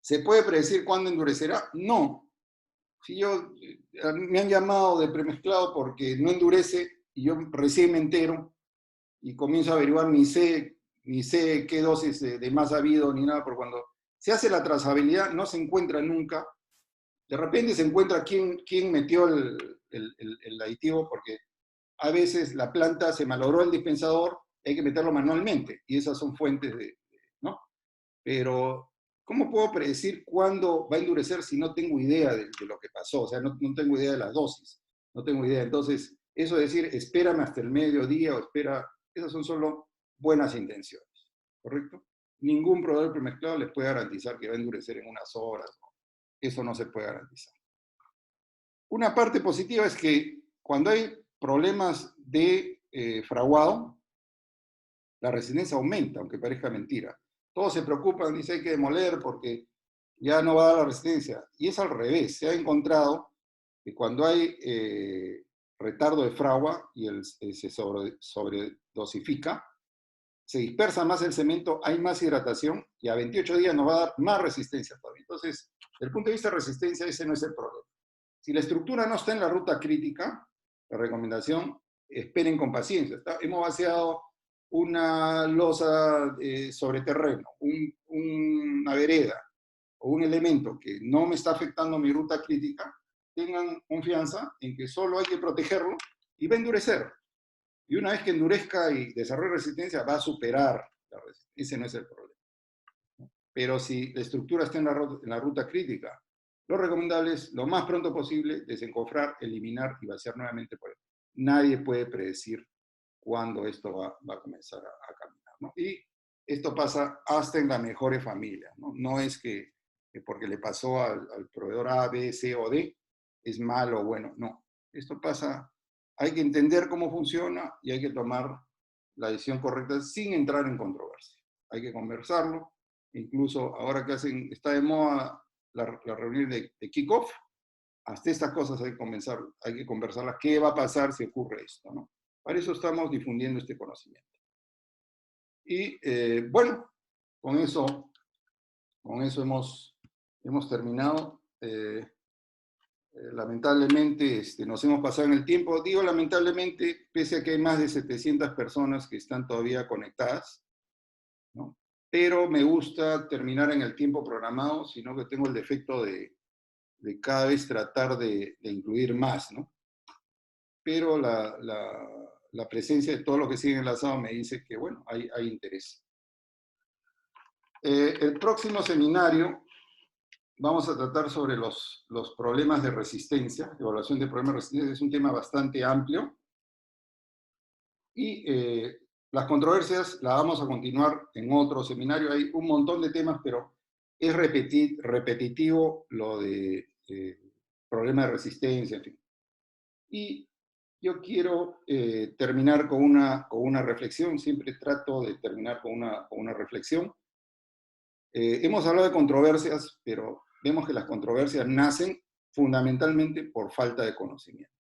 ¿Se puede predecir cuándo endurecerá? No. Si me han llamado de premezclado porque no endurece y yo recién me entero y comienzo a averiguar, ni sé qué dosis de más ha habido ni nada, porque cuando se hace la trazabilidad no se encuentra nunca. De repente se encuentra quién metió el aditivo, porque a veces la planta se malogró el dispensador, hay que meterlo manualmente, y esas son fuentes ¿no? Pero, ¿cómo puedo predecir cuándo va a endurecer si no tengo idea de lo que pasó? O sea, no tengo idea de las dosis, no tengo idea. Entonces, eso de decir, espérame hasta el mediodía o espera, esas son solo buenas intenciones, ¿correcto? Ningún proveedor premezclado les puede garantizar que va a endurecer en unas horas. Eso no se puede garantizar. Una parte positiva es que cuando hay problemas de fraguado, la resistencia aumenta, aunque parezca mentira. Todos se preocupan, dicen hay que demoler porque ya no va a dar la resistencia. Y es al revés. Se ha encontrado que cuando hay retardo de fragua y se sobredosifica, se dispersa más el cemento, hay más hidratación y a 28 días nos va a dar más resistencia todavía. Entonces, desde el punto de vista de resistencia, ese no es el problema. Si la estructura no está en la ruta crítica, la recomendación, esperen con paciencia. Hemos vaciado una losa sobre terreno, una vereda o un elemento que no me está afectando mi ruta crítica, tengan confianza en que solo hay que protegerlo y va a endurecer. Y una vez que endurezca y desarrolle resistencia, va a superar la resistencia. Ese no es el problema. Pero si la estructura está en la ruta crítica, lo recomendable es, lo más pronto posible, desencofrar, eliminar y vaciar nuevamente por él. Nadie puede predecir cuándo esto va a comenzar a caminar, ¿no? Y esto pasa hasta en las mejores familias, ¿no? No es que porque le pasó al proveedor A, B, C o D, es malo o bueno, no. Esto pasa, hay que entender cómo funciona y hay que tomar la decisión correcta sin entrar en controversia. Hay que conversarlo, incluso ahora que está de moda la reunión de kick-off, hasta estas cosas hay que conversarlas. ¿Qué va a pasar si ocurre esto, no? Para eso estamos difundiendo este conocimiento. Y bueno, con eso hemos terminado. Lamentablemente nos hemos pasado en el tiempo. Digo lamentablemente, pese a que hay más de 700 personas que están todavía conectadas, ¿no? Pero me gusta terminar en el tiempo programado, sino que tengo el defecto de cada vez tratar de incluir más, ¿no? Pero la presencia de todo lo que sigue enlazado me dice que, bueno, hay interés. El próximo seminario vamos a tratar sobre los problemas de resistencia, evaluación de problemas de resistencia. Es un tema bastante amplio. Y las controversias las vamos a continuar en otro seminario. Hay un montón de temas, pero es repetitivo lo de problemas de resistencia, en fin. Y yo quiero terminar con una reflexión. Siempre trato de terminar con una reflexión. Hemos hablado de controversias, pero vemos que las controversias nacen fundamentalmente por falta de conocimiento,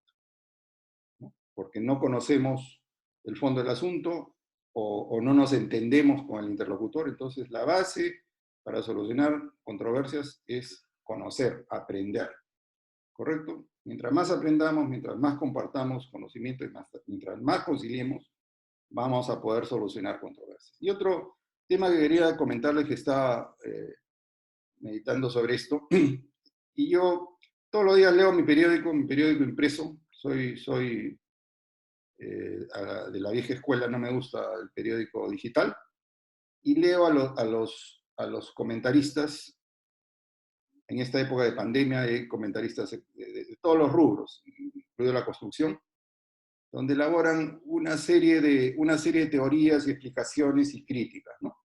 ¿no? Porque no conocemos el fondo del asunto o no nos entendemos con el interlocutor. Entonces, la base para solucionar controversias es conocer, aprender, ¿correcto? Mientras más aprendamos, mientras más compartamos conocimiento y mientras más conciliemos, vamos a poder solucionar controversias. Y otro tema que quería comentarles, que estaba meditando sobre esto, y yo todos los días leo mi periódico impreso. Soy de la vieja escuela, no me gusta el periódico digital, y leo a los comentaristas. En esta época de pandemia hay comentaristas de todos los rubros, incluido la construcción, donde elaboran una serie de teorías y explicaciones y críticas, ¿no?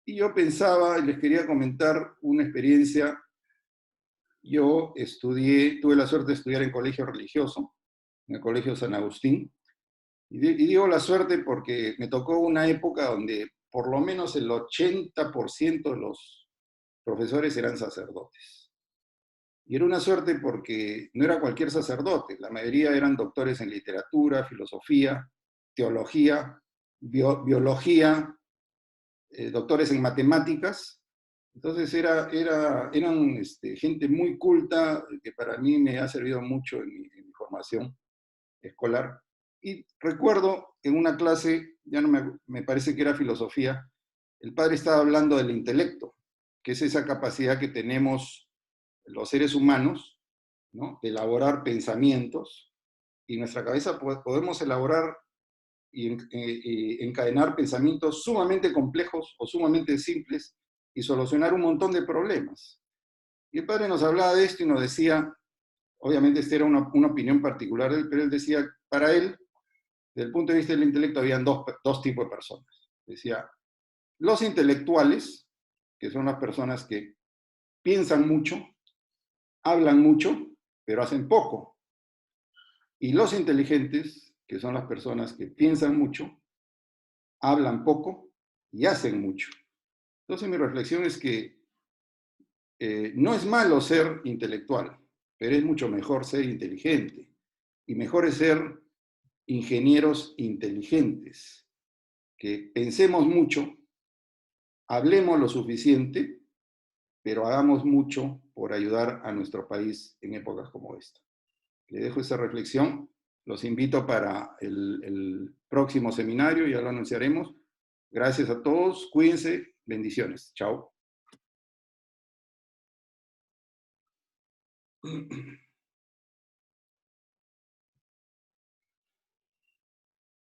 Y yo pensaba, y les quería comentar una experiencia. Yo tuve la suerte de estudiar en colegio religioso, en el Colegio San Agustín, y digo la suerte porque me tocó una época donde por lo menos el 80% de los profesores eran sacerdotes. Y era una suerte porque no era cualquier sacerdote, la mayoría eran doctores en literatura, filosofía, teología, biología, doctores en matemáticas. Entonces eran gente muy culta, que para mí me ha servido mucho en mi formación escolar. Y recuerdo en una clase, ya no me parece que era filosofía, el padre estaba hablando del intelecto, que es esa capacidad que tenemos los seres humanos, ¿no?, de elaborar pensamientos, y en nuestra cabeza podemos elaborar y encadenar pensamientos sumamente complejos o sumamente simples y solucionar un montón de problemas. Y el padre nos hablaba de esto y nos decía, obviamente esta era una opinión particular de él, pero él decía, para él, desde el punto de vista del intelecto, habían dos tipos de personas. Decía, los intelectuales, que son las personas que piensan mucho, hablan mucho, pero hacen poco. Y los inteligentes, que son las personas que piensan mucho, hablan poco y hacen mucho. Entonces mi reflexión es que no es malo ser intelectual, pero es mucho mejor ser inteligente. Y mejor es ser ingenieros inteligentes, que pensemos mucho, hablemos lo suficiente, pero hagamos mucho por ayudar a nuestro país en épocas como esta. Le dejo esa reflexión. Los invito para el próximo seminario, ya lo anunciaremos. Gracias a todos, cuídense, bendiciones. Chao.